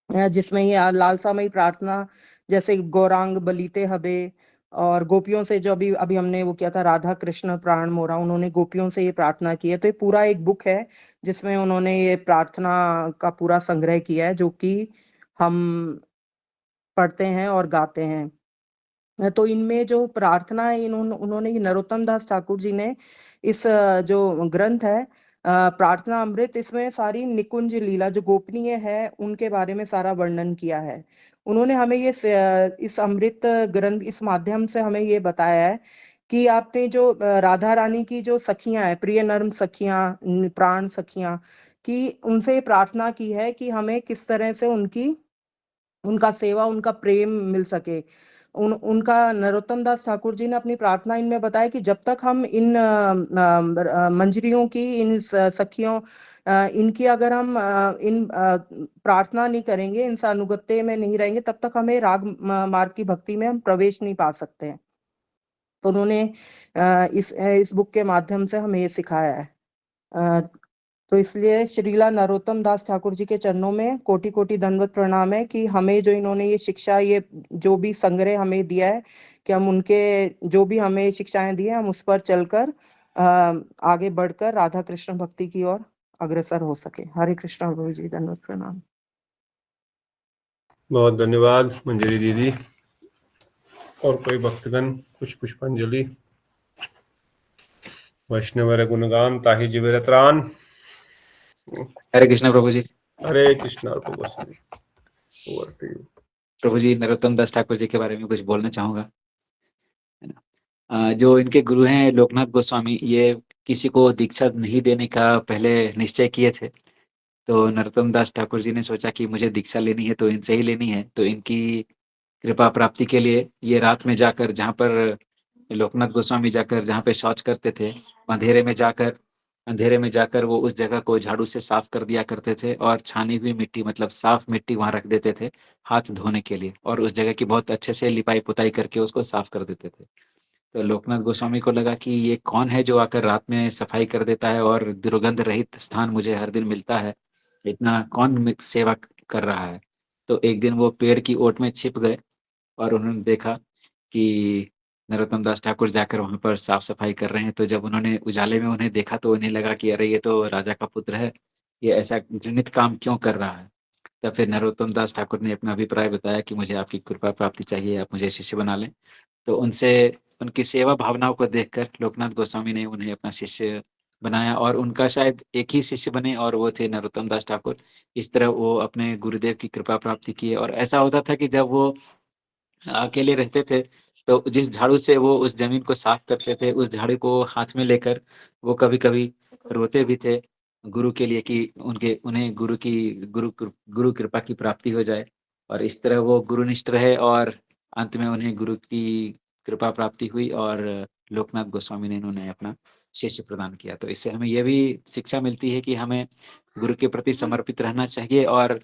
जिसमें ये लालसामयी प्रार्थना जैसे गौरांग बलीते हबे और गोपियों से जो अभी हमने वो किया था, राधा कृष्ण प्राण मोरा, उन्होंने गोपियों से ये प्रार्थना की है। तो ये पूरा एक बुक है जिसमें उन्होंने ये प्रार्थना का पूरा संग्रह किया है, जो कि हम पढ़ते हैं और गाते हैं। तो इनमें जो प्रार्थना है उन्होंने नरोत्तम दास ठाकुर जी ने इस जो ग्रंथ है प्रार्थना अमृत, इसमें सारी निकुंज लीला जो गोपनीय है उनके बारे में सारा वर्णन किया है। उन्होंने हमें ये इस अमृत ग्रंथ इस माध्यम से हमें ये बताया है कि आपने जो राधा रानी की जो सखियां हैं, प्रिय नर्म सखियां, प्राण सखियां, कि उनसे प्रार्थना की है कि हमें किस तरह से उनका सेवा, उनका प्रेम मिल सके। उनका नरोत्तम दास ठाकुर जी ने अपनी प्रार्थना इनमें बताया कि जब तक हम इन मंजरियों की, इन सखियों इनकी अगर हम इन प्रार्थना नहीं करेंगे, इनसे अनुगत्य में नहीं रहेंगे, तब तक हमें राग मार्ग की भक्ति में हम प्रवेश नहीं पा सकते हैं। तो उन्होंने इस बुक के माध्यम से हमें ये सिखाया है। तो इसलिए श्रीला नरोत्तम दास ठाकुर जी के चरणों में कोटि कोटि दंडवत प्रणाम है कि हमें जो इन्होंने ये शिक्षा, ये जो भी संग्रह हमें दिया है, कि हम उनके जो भी हमें शिक्षाएं दी है, हम उस पर चलकर आगे बढ़कर राधा कृष्ण भक्ति की ओर अग्रसर हो सके। हरे कृष्णा प्रभु जी, धन्यवाद, प्रणाम। बहुत धन्यवाद मंजरी दीदी। और कोई भक्तगण कुछ पुष्पांजलि? वैष्णव गुणगान ताहि जीवे त्राण। हरे कृष्णा प्रभु जी। हरे कृष्णा प्रभु जी। ओवर टू यू प्रभु जी, नरोत्तम दास ठाकुर जी के बारे में कुछ बोलना चाहूंगा, है ना। जो इनके गुरु हैं लोकनाथ गोस्वामी, ये किसी को दीक्षा नहीं देने का पहले निश्चय किए थे। तो नरोत्तम दास ठाकुर जी ने सोचा कि मुझे दीक्षा लेनी है तो इनसे ही लेनी है। तो इनकी कृपा प्राप्ति के लिए ये रात में जाकर, जहाँ पर लोकनाथ गोस्वामी जाकर जहाँ पे शौच करते थे, अंधेरे में जाकर वो उस जगह को झाड़ू से साफ कर दिया करते थे और छानी हुई मिट्टी, मतलब साफ मिट्टी वहां रख देते थे हाथ धोने के लिए, और उस जगह की बहुत अच्छे से लिपाई पुताई करके उसको साफ कर देते थे। तो लोकनाथ गोस्वामी को लगा कि ये कौन है जो आकर रात में सफाई कर देता है और दुर्गंध रहित स्थान मुझे हर दिन मिलता है, इतना कौन सेवा कर रहा है। तो एक दिन वो पेड़ की ओट में छिप गए और उन्होंने देखा कि नरोत्तम दास ठाकुर जाकर वहां पर साफ सफाई कर रहे हैं। तो जब उन्होंने उजाले में उन्हें देखा तो उन्हें लगा कि अरे ये तो राजा का पुत्र है, ये ऐसा घृणित काम क्यों कर रहा है। तब फिर नरोत्तम दास ठाकुर ने अपना अभिप्राय बताया कि मुझे आपकी कृपा प्राप्ति चाहिए, आप मुझे शिष्य बना लें। तो उनसे उनकी सेवा भावनाओं को देखकर लोकनाथ गोस्वामी ने उन्हें अपना शिष्य बनाया, और उनका शायद एक ही शिष्य बने और वो थे नरोत्तम दास ठाकुर। इस तरह वो अपने गुरुदेव की कृपा प्राप्ति किए। और ऐसा होता था कि जब वो अकेले रहते थे तो जिस झाड़ू से वो उस जमीन को साफ करते थे, उस झाड़ू को हाथ में लेकर वो कभी कभी रोते भी थे गुरु के लिए कि उन्हें गुरु कृपा की प्राप्ति हो जाए। और इस तरह वो गुरुनिष्ठ रहे और अंत में उन्हें गुरु की कृपा प्राप्ति हुई और लोकनाथ गोस्वामी ने उन्हें अपना शिष्य प्रदान किया। तो इससे हमें यह भी शिक्षा मिलती है कि हमें गुरु के प्रति समर्पित रहना चाहिए और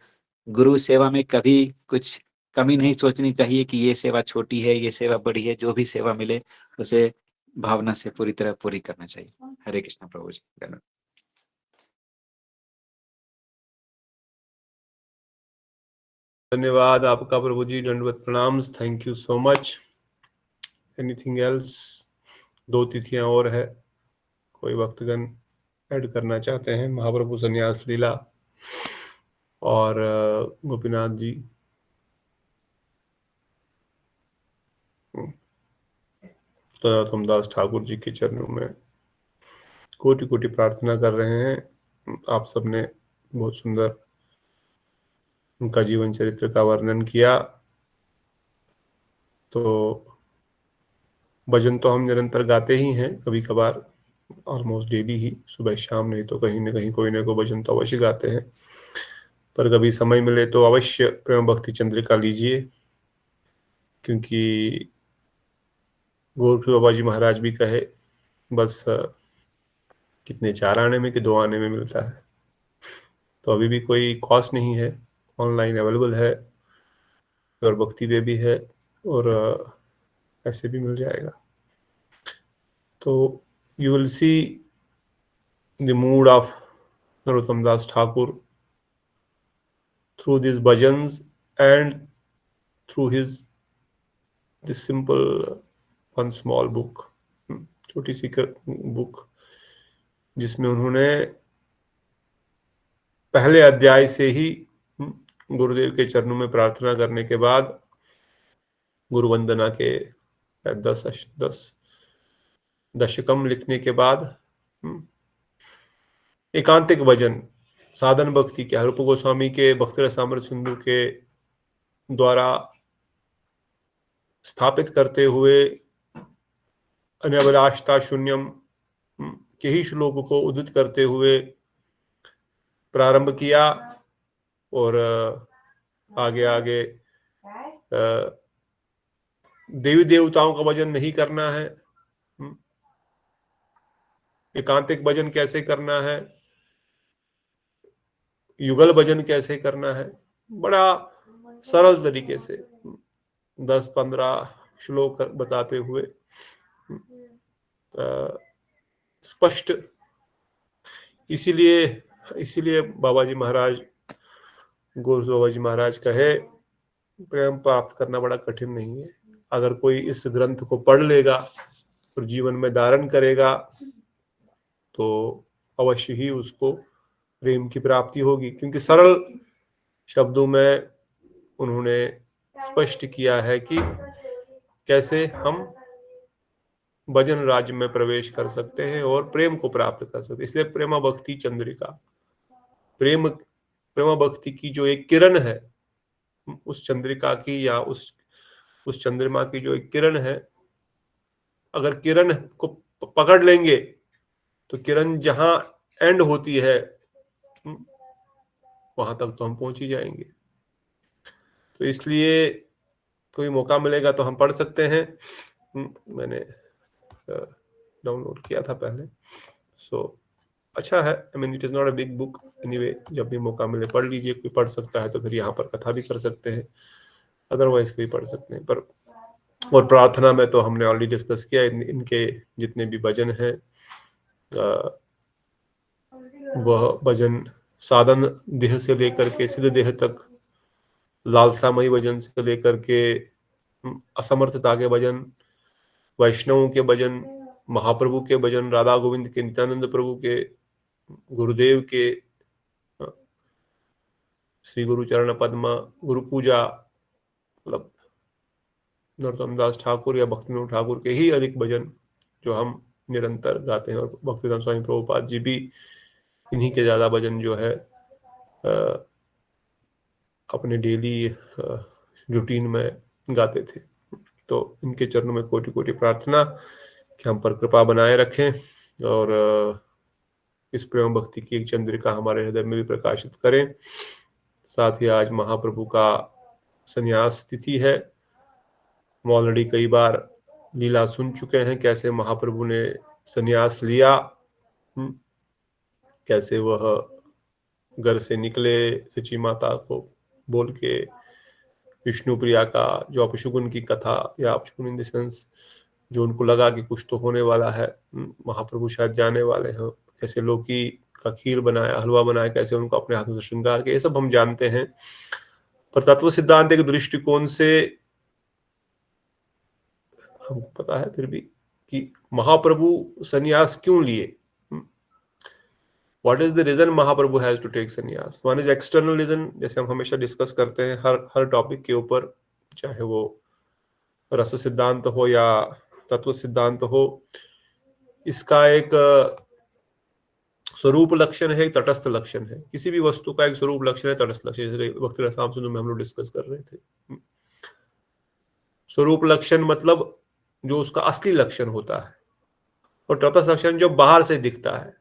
गुरु सेवा में कभी कुछ कमी नहीं सोचनी चाहिए कि ये सेवा छोटी है, ये सेवा बड़ी है। जो भी सेवा मिले उसे भावना से पूरी तरह पूरी करना चाहिए। हरे कृष्णा प्रभु जी। धन्यवाद। धन्यवाद आपका प्रभु जी, दंडवत प्रणाम, thank you so much. Anything else? 2 तिथियां और है, कोई भक्तगण ऐड करना चाहते हैं? महाप्रभु संन्यास लीला और गोपीनाथ जी। तो रामदास ठाकुर जी के चरणों में कोटि कोटि प्रार्थना कर रहे हैं। आप सबने बहुत सुंदर उनका जीवन चरित्र का वर्णन किया। तो भजन तो हम निरंतर गाते ही हैं, कभी कभार ऑलमोस्ट डेली ही, सुबह शाम, नहीं तो कहीं ना कहीं कोई ना कोई भजन तो अवश्य गाते हैं। पर कभी समय मिले तो अवश्य प्रेम भक्ति चंद्रिका लीजिए, क्योंकि गोरख बाबा जी महाराज भी कहे बस कितने 4 आने में कि 2 आने में मिलता है। तो अभी भी कोई कॉस्ट नहीं है, ऑनलाइन अवेलेबल है और भक्ति पे भी है और ऐसे भी मिल जाएगा। तो you will see the mood off Narottam Das Thakur through these bhajans and through his this simple one small book, छोटी सी बुक, जिसमें उन्होंने पहले अध्याय से ही गुरुदेव के चरणों में प्रार्थना करने के बाद गुरु वंदना के 10 दशकम लिखने के बाद एकांतिक भजन साधन भक्ति के रूप गोस्वामी के भक्ति रसामृत सिंधु के द्वारा स्थापित करते हुए अनभिलाषता शून्यम के ही श्लोक को उद्धृत करते हुए प्रारंभ किया और आगे आगे देवी देवताओं का भजन नहीं करना है, एकांतिक भजन कैसे करना है, युगल भजन कैसे करना है, बड़ा सरल तरीके से 10-15 श्लोक बताते हुए स्पष्ट। इसीलिए बाबा जी महाराज, गोरख बाबा जी महाराज कहे प्रेम प्राप्त करना बड़ा कठिन नहीं है। अगर कोई इस ग्रंथ को पढ़ लेगा और जीवन में धारण करेगा तो अवश्य ही उसको प्रेम की प्राप्ति होगी, क्योंकि सरल शब्दों में उन्होंने स्पष्ट किया है कि कैसे हम भजन राज्य में प्रवेश कर सकते हैं और प्रेम को प्राप्त कर सकते हैं। इसलिए प्रेमा भक्ति चंद्रिका, प्रेमा भक्ति की जो एक किरण है, उस चंद्रिका की या उस चंद्रमा की जो एक किरण है, अगर किरण को पकड़ लेंगे तो किरण जहां एंड होती है वहां तक तो हम पहुंच ही जाएंगे। तो इसलिए कोई मौका मिलेगा तो हम पढ़ सकते हैं। मैंने डाउनलोड किया था पहले, सो अच्छा है। I mean it is not a big book anyway, जब भी मौका मिले पढ़ लीजिए। कोई पढ़ सकता है तो फिर यहाँ पर कथा भी कर सकते हैं, अदरवाइज कोई पढ़ सकते हैं। पर और प्रार्थना में तो हमने ऑलरेडी डिस्कस किया, इनके जितने भी भजन हैं वह भजन साधन देह से लेकर के सिद्ध देह तक, लालसामयी भजन से लेकर के असमर्थता के भजन, वैष्णवों के भजन, महाप्रभु के भजन, राधा गोविंद के, नित्यानंद प्रभु के, गुरुदेव के, श्री गुरु चरण पद्मा, गुरु पूजा, मतलब नरोत्तम दास ठाकुर या भक्तिविनोद ठाकुर के ही अधिक भजन जो हम निरंतर गाते हैं। और भक्तिवेदांत स्वामी प्रभुपाद जी भी इन्हीं के ज्यादा भजन जो है अपने डेली रूटीन में गाते थे। तो इनके चरणों में कोटि कोटि प्रार्थना कि हम पर कृपा बनाए रखें और इस प्रेम भक्ति की एक चंद्रिका हमारे हृदय में भी प्रकाशित करें। साथ ही आज महाप्रभु का संन्यास तिथि है। हम ऑलरेडी कई बार लीला सुन चुके हैं, कैसे महाप्रभु ने संन्यास लिया, कैसे वह घर से निकले सची माता को बोल के विष्णु प्रिया का जो अपशुगुन की कथा, या अपशुगुन इन द सेंस जो उनको लगा कि कुछ तो होने वाला है, महाप्रभु शायद जाने वाले हैं, कैसे लौकी का खीर बनाया, हलवा बनाया, कैसे उनको अपने हाथों से श्रृंगार किया, ये सब हम जानते हैं। पर तत्व सिद्धांत के दृष्टिकोण से हमको पता है फिर भी कि महाप्रभु संन्यास क्यों लिए। What is the reason Mahaprabhu has to take संन्यास? One is external reason, जैसे हम हमेशा डिस्कस करते हैं हर टॉपिक के ऊपर, चाहे वो रस सिद्धांत हो या तत्व सिद्धांत हो। इसका एक स्वरूप लक्षण है, तटस्थ लक्षण है। किसी भी वस्तु का एक स्वरूप लक्षण है, तटस्थ लक्षण, जैसे भक्ति रसामृत में हम लोग डिस्कस कर रहे थे। स्वरूप लक्षण मतलब जो उसका असली लक्षण होता है, और तटस्थ लक्षण जो बाहर से दिखता है,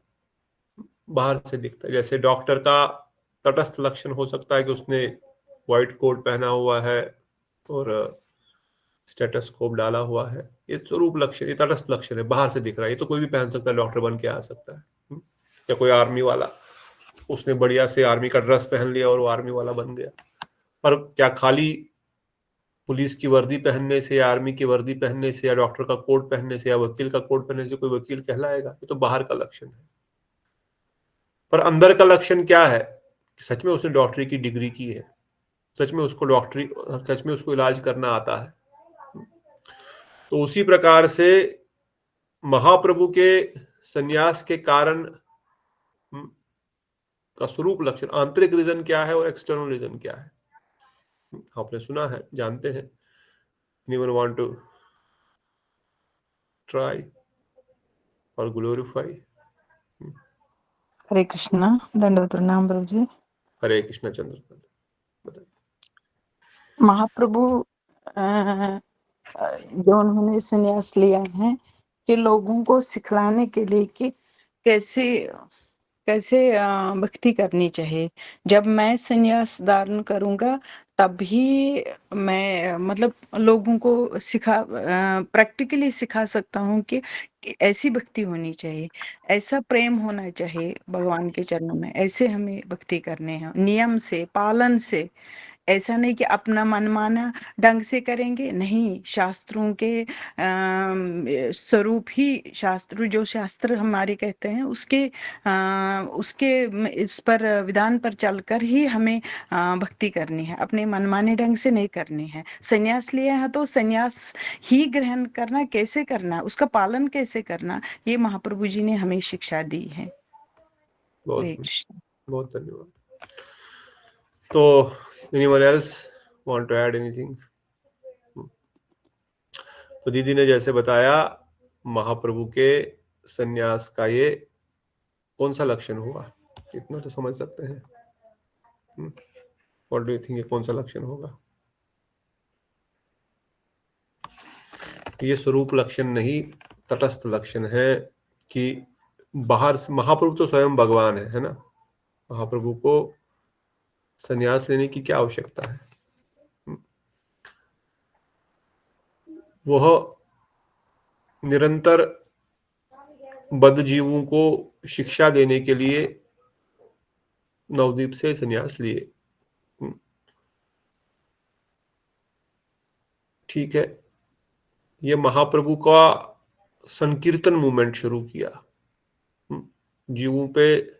बाहर से दिखता है। जैसे डॉक्टर का तटस्थ लक्षण हो सकता है कि उसने व्हाइट कोट पहना हुआ है और स्टेथोस्कोप डाला हुआ है, ये स्वरूप लक्षण, ये तटस्थ लक्षण है, बाहर से दिख रहा है। ये तो कोई भी पहन सकता है, डॉक्टर बन के आ सकता है। या कोई आर्मी वाला, उसने बढ़िया से आर्मी का ड्रेस पहन लिया और वो आर्मी वाला बन गया। पर क्या खाली पुलिस की वर्दी पहनने से या आर्मी की वर्दी पहनने से या डॉक्टर का कोट पहनने से या वकील का कोट पहनने से कोई वकील कहलाएगा? ये तो बाहर का लक्षण है। पर अंदर का लक्षण क्या है? सच में उसने डॉक्टरी की डिग्री की है, सच में उसको इलाज करना आता है। तो उसी प्रकार से महाप्रभु के संन्यास के कारण का स्वरूप लक्षण, आंतरिक रीजन क्या है और एक्सटर्नल रीजन क्या है, आपने सुना है, जानते हैं। Anyone want to try or glorify? हरे कृष्णा, दंडवत प्रणाम प्रभु जी। हरे कृष्णा चंद्रकांत, बताइए। महाप्रभु जो उन्होंने संन्यास लिया है कि लोगों को सिखलाने के लिए कि कैसे भक्ति करनी चाहिए। जब मैं संन्यास धारण करूंगा तभी मैं मतलब लोगों को प्रैक्टिकली सिखा सकता हूँ कि ऐसी भक्ति होनी चाहिए, ऐसा प्रेम होना चाहिए भगवान के चरणों में, ऐसे हमें भक्ति करने हैं, नियम से, पालन से। ऐसा नहीं कि अपना मनमाना ढंग से करेंगे, नहीं, शास्त्रों के स्वरूप ही जो शास्त्र हमारे कहते हैं उसके इस पर विधान पर चलकर ही हमें भक्ति करनी है, अपने मनमाने ढंग से नहीं करनी है। संन्यास लिया है तो संन्यास ही ग्रहण करना, कैसे करना, उसका पालन कैसे करना, ये महाप्रभु जी ने हमें शिक्षा दी है। बहुत हरे सुंदर। कृष्ण। बहुत धन्यवाद। तो anyone else want to add anything? तो दीदी ने जैसे बताया, महाप्रभु के सन्यास का ये कौन सा लक्षण हुआ, इतना तो समझ सकते हैं। व्हाट डू यू थिंक, ये कौन सा लक्षण होगा? ये स्वरूप लक्षण नहीं, तटस्थ लक्षण है कि बाहर से महाप्रभु तो स्वयं भगवान है ना। महाप्रभु को संन्यास लेने की क्या आवश्यकता है? वह निरंतर बद्ध जीवों को शिक्षा देने के लिए नवद्वीप से संन्यास लिए। ठीक है, ये महाप्रभु का संकीर्तन मूवमेंट शुरू किया, जीवों पे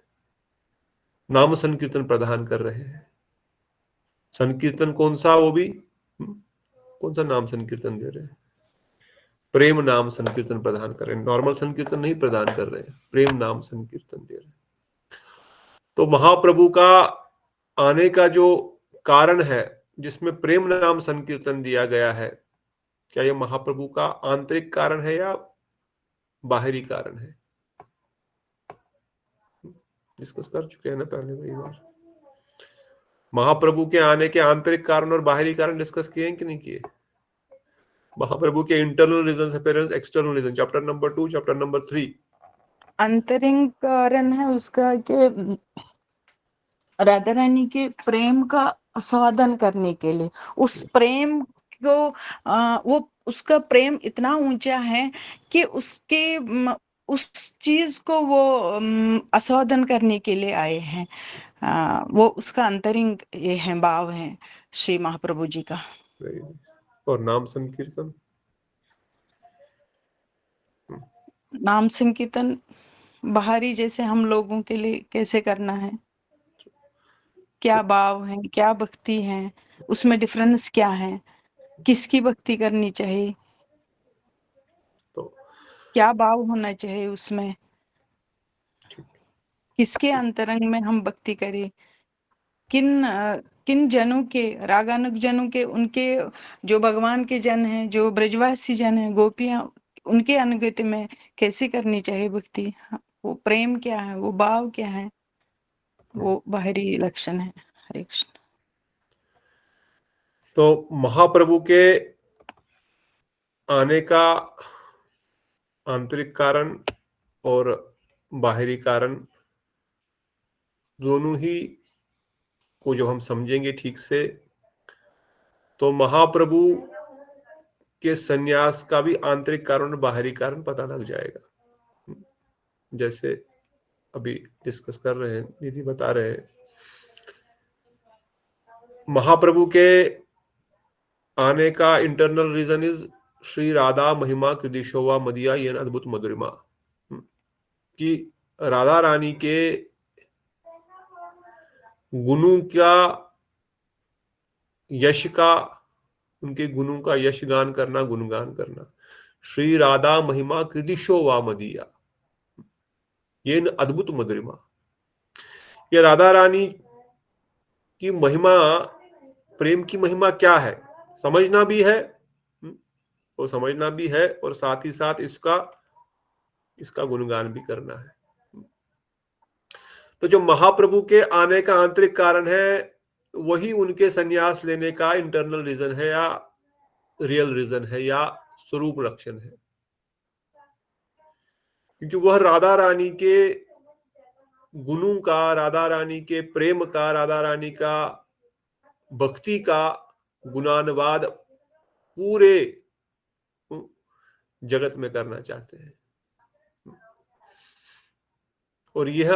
नाम संकीर्तन प्रदान कर रहे हैं। संकीर्तन कौन सा? वो भी कौन सा नाम संकीर्तन दे रहे हैं? प्रेम नाम संकीर्तन प्रदान कर रहे हैं। नॉर्मल संकीर्तन नहीं प्रदान कर रहे हैं, प्रेम नाम संकीर्तन दे रहे हैं। तो महाप्रभु का आने का जो कारण है, जिसमें प्रेम नाम संकीर्तन दिया गया है, क्या यह महाप्रभु का आंतरिक कारण है या बाहरी कारण है? डिस्कस कर चुके हैं ना पहले कई बार। महाप्रभु के आने के आंतरिक कारण और बाहरी कारण डिस्कस किए हैं कि नहीं किए? महाप्रभु के internal reason, appearance, external reason, chapter number 2, chapter number 3। आंतरिक कारण है उसका कि राधा रानी के प्रेम का आस्वादन करने के लिए, उस प्रेम को वो उसका प्रेम इतना ऊंचा है कि उस चीज को वो आस्वादन करने के लिए आए हैं। वो उसका अंतरिंग ये है, भाव है श्री महाप्रभु जी का। और नाम संकीर्तन? नाम संकीर्तन बाहरी जैसे हम लोगों के लिए कैसे करना है, क्या भाव है, क्या भक्ति है, उसमें डिफरेंस क्या है, किसकी भक्ति करनी चाहिए, तो क्या भाव होना चाहिए उसमें, किसके अंतरंग में हम भक्ति करें, किन जनों के, रागानुग जनों के, उनके जो भगवान के जन हैं, जो ब्रजवासी जन हैं, गोपियां, उनके अनुगत्य में कैसे करनी चाहिए भक्ति, वो प्रेम क्या है, वो भाव क्या है, वो बाहरी लक्षण है। हरे कृष्ण। तो महाप्रभु के आने का आंतरिक कारण और बाहरी कारण दोनों ही को जब हम समझेंगे ठीक से, तो महाप्रभु के सन्यास का भी आंतरिक कारण और बाहरी कारण पता लग जाएगा। जैसे अभी डिस्कस कर रहे हैं, दीदी बता रहे हैं, महाप्रभु के आने का internal reason is Shri Radha महिमा कृदिशोवा मदिया, ये अद्भुत मधुरिमा, कि राधा रानी के गुणों का, यश का, उनके गुणों का यश गान करना, गुणगान करना। श्री राधा महिमा कृदिशोवा मदिया, ये अद्भुत मधुरिमा। ये राधा रानी की महिमा, प्रेम की महिमा क्या है, समझना भी है, और समझना भी है, और साथ ही साथ इसका गुणगान भी करना है। तो जो महाप्रभु के आने का आंतरिक कारण है, वही उनके संन्यास लेने का इंटरनल रीजन है, या रियल रीजन है, या स्वरूप लक्षण है। क्योंकि वह राधा रानी के गुणों का, राधा रानी के प्रेम का, राधा रानी का भक्ति का गुणानुवाद पूरे जगत में करना चाहते हैं। और यह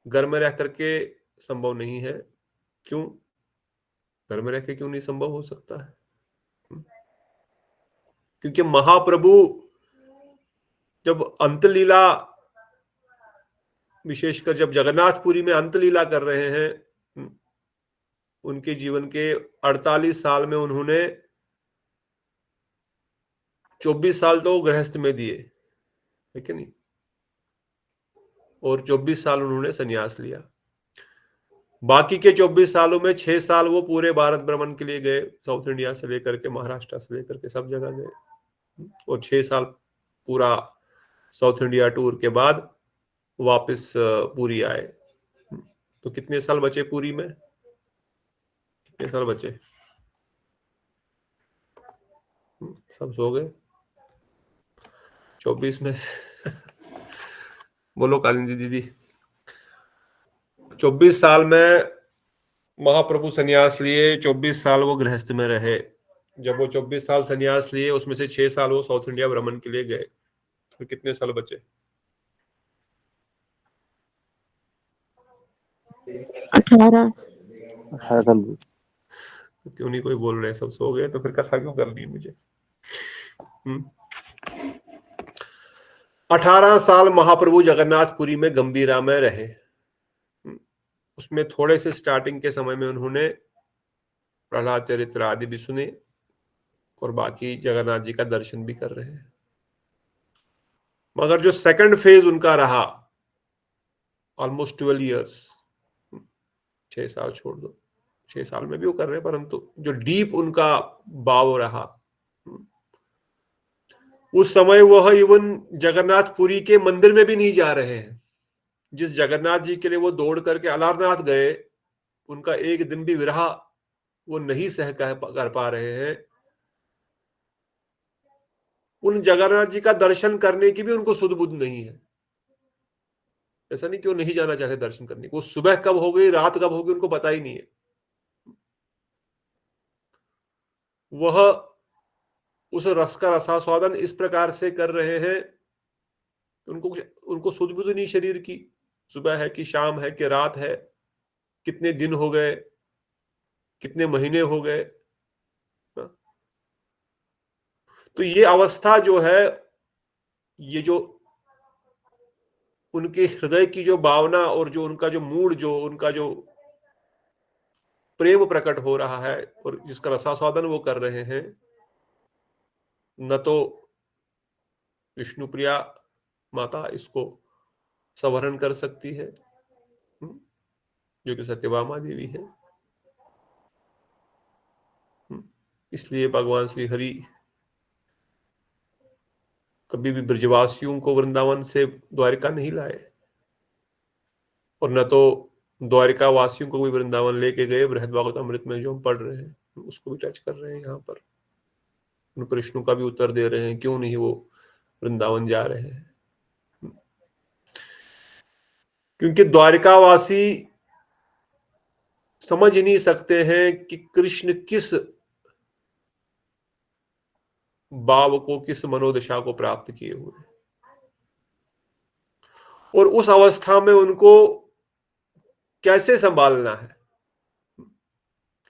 घर में रह करके संभव नहीं है। क्यों? घर में रह के क्यों नहीं संभव हो सकता है? क्योंकि महाप्रभु जब अंतलीला, विशेषकर जब जगन्नाथपुरी में अंतलीला कर रहे हैं, उनके जीवन के 48 साल में उन्होंने 24 साल तो गृहस्थ में दिए, है कि नहीं? और 24 साल उन्होंने संन्यास लिया। बाकी के 24 सालों में 6 साल वो पूरे भारत भ्रमण के लिए गए, साउथ इंडिया से लेकर के महाराष्ट्र से लेकर के सब जगह गए, और 6 साल पूरा साउथ इंडिया टूर के बाद वापस पुरी आए। तो कितने साल बचे पुरी में? कितने साल बचे? सब सो गए 24 में से। बोलो कालिंदी दीदी। 24 साल में महाप्रभु संन्यास लिए, 24 साल वो गृहस्थ में रहे। जब वो 24 साल संन्यास लिए, उसमें से 6 साल वो साउथ इंडिया भ्रमण के लिए गए, तो कितने साल बचे? 18 साल। क्यों नहीं कोई बोल रहे? सब सो गए तो फिर कथा क्यों कर ली मुझे? 18 साल महाप्रभु जगन्नाथपुरी में गंभीरा में रहे। उसमें थोड़े से स्टार्टिंग के समय में उन्होंने प्रहलाद चरित्र आदि भी सुने और बाकी जगन्नाथ जी का दर्शन भी कर रहे हैं। मगर जो सेकंड फेज उनका रहा, ऑलमोस्ट 12 इयर्स, 6 साल छोड़ दो, 6 साल में भी वो कर रहे हैं, परंतु जो डीप उनका भाव रहा, उस समय वह इवन जगन्नाथपुरी के मंदिर में भी नहीं जा रहे हैं। जिस जगन्नाथ जी के लिए वो दौड़ करके अलारनाथ गए, उनका एक दिन भी विरह वो नहीं सह कर पा रहे हैं। उन जगन्नाथ जी का दर्शन करने की भी उनको सुध बुध नहीं है। ऐसा नहीं कि वो नहीं जाना चाहते दर्शन करने को, सुबह कब हो गई, रात कब होगी, उनको पता ही नहीं है। वह उस रस का रसास्वादन इस प्रकार से कर रहे हैं, उनको सुध बुध नहीं शरीर की, सुबह है कि शाम है कि रात है, कितने दिन हो गए, कितने महीने हो गए। तो ये अवस्था जो है, ये जो उनके हृदय की जो भावना और जो उनका जो मूड, जो उनका जो प्रेम प्रकट हो रहा है और जिसका रसास्वादन वो कर रहे हैं, न तो विष्णुप्रिया माता इसको संवरण कर सकती है, जो कि सत्यभामा देवी है। इसलिए भगवान श्री हरि कभी भी ब्रजवासियों को वृंदावन से द्वारिका नहीं लाए, और न तो द्वारिका वासियों को भी वृंदावन लेके गए। बृहद भागवतामृत में जो हम पढ़ रहे हैं उसको भी टच कर रहे हैं यहाँ पर, उन प्रश्नों का भी उत्तर दे रहे हैं, क्यों नहीं वो वृंदावन जा रहे हैं। क्योंकि द्वारिकावासी समझ ही नहीं सकते हैं कि कृष्ण किस भाव को, किस मनोदशा को प्राप्त किए हुए, और उस अवस्था में उनको कैसे संभालना है,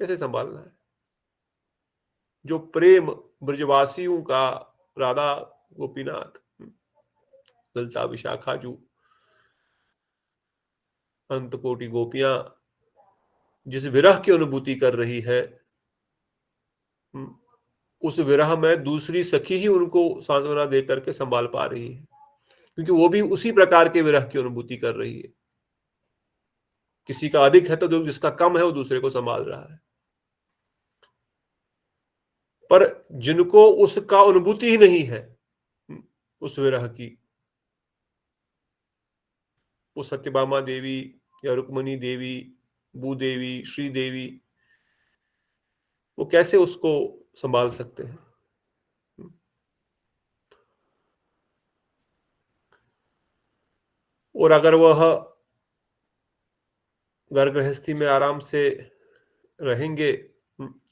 कैसे संभालना है। जो प्रेम ब्रजवासियों का, राधा गोपीनाथ, ललिता विशाखा, जो अंत कोटि गोपियां जिस विरह की अनुभूति कर रही है, उस विरह में दूसरी सखी ही उनको सांत्वना दे करके संभाल पा रही है, क्योंकि वो भी उसी प्रकार के विरह की अनुभूति कर रही है। किसी का अधिक है तो जिसका कम है वो दूसरे को संभाल रहा है, पर जिनको उसका अनुभूति ही नहीं है उस विरह की, वो सत्यभामा देवी या रुक्मणी देवी, भूदेवी, श्रीदेवी, वो कैसे उसको संभाल सकते हैं। और अगर वह घर गृहस्थी में आराम से रहेंगे,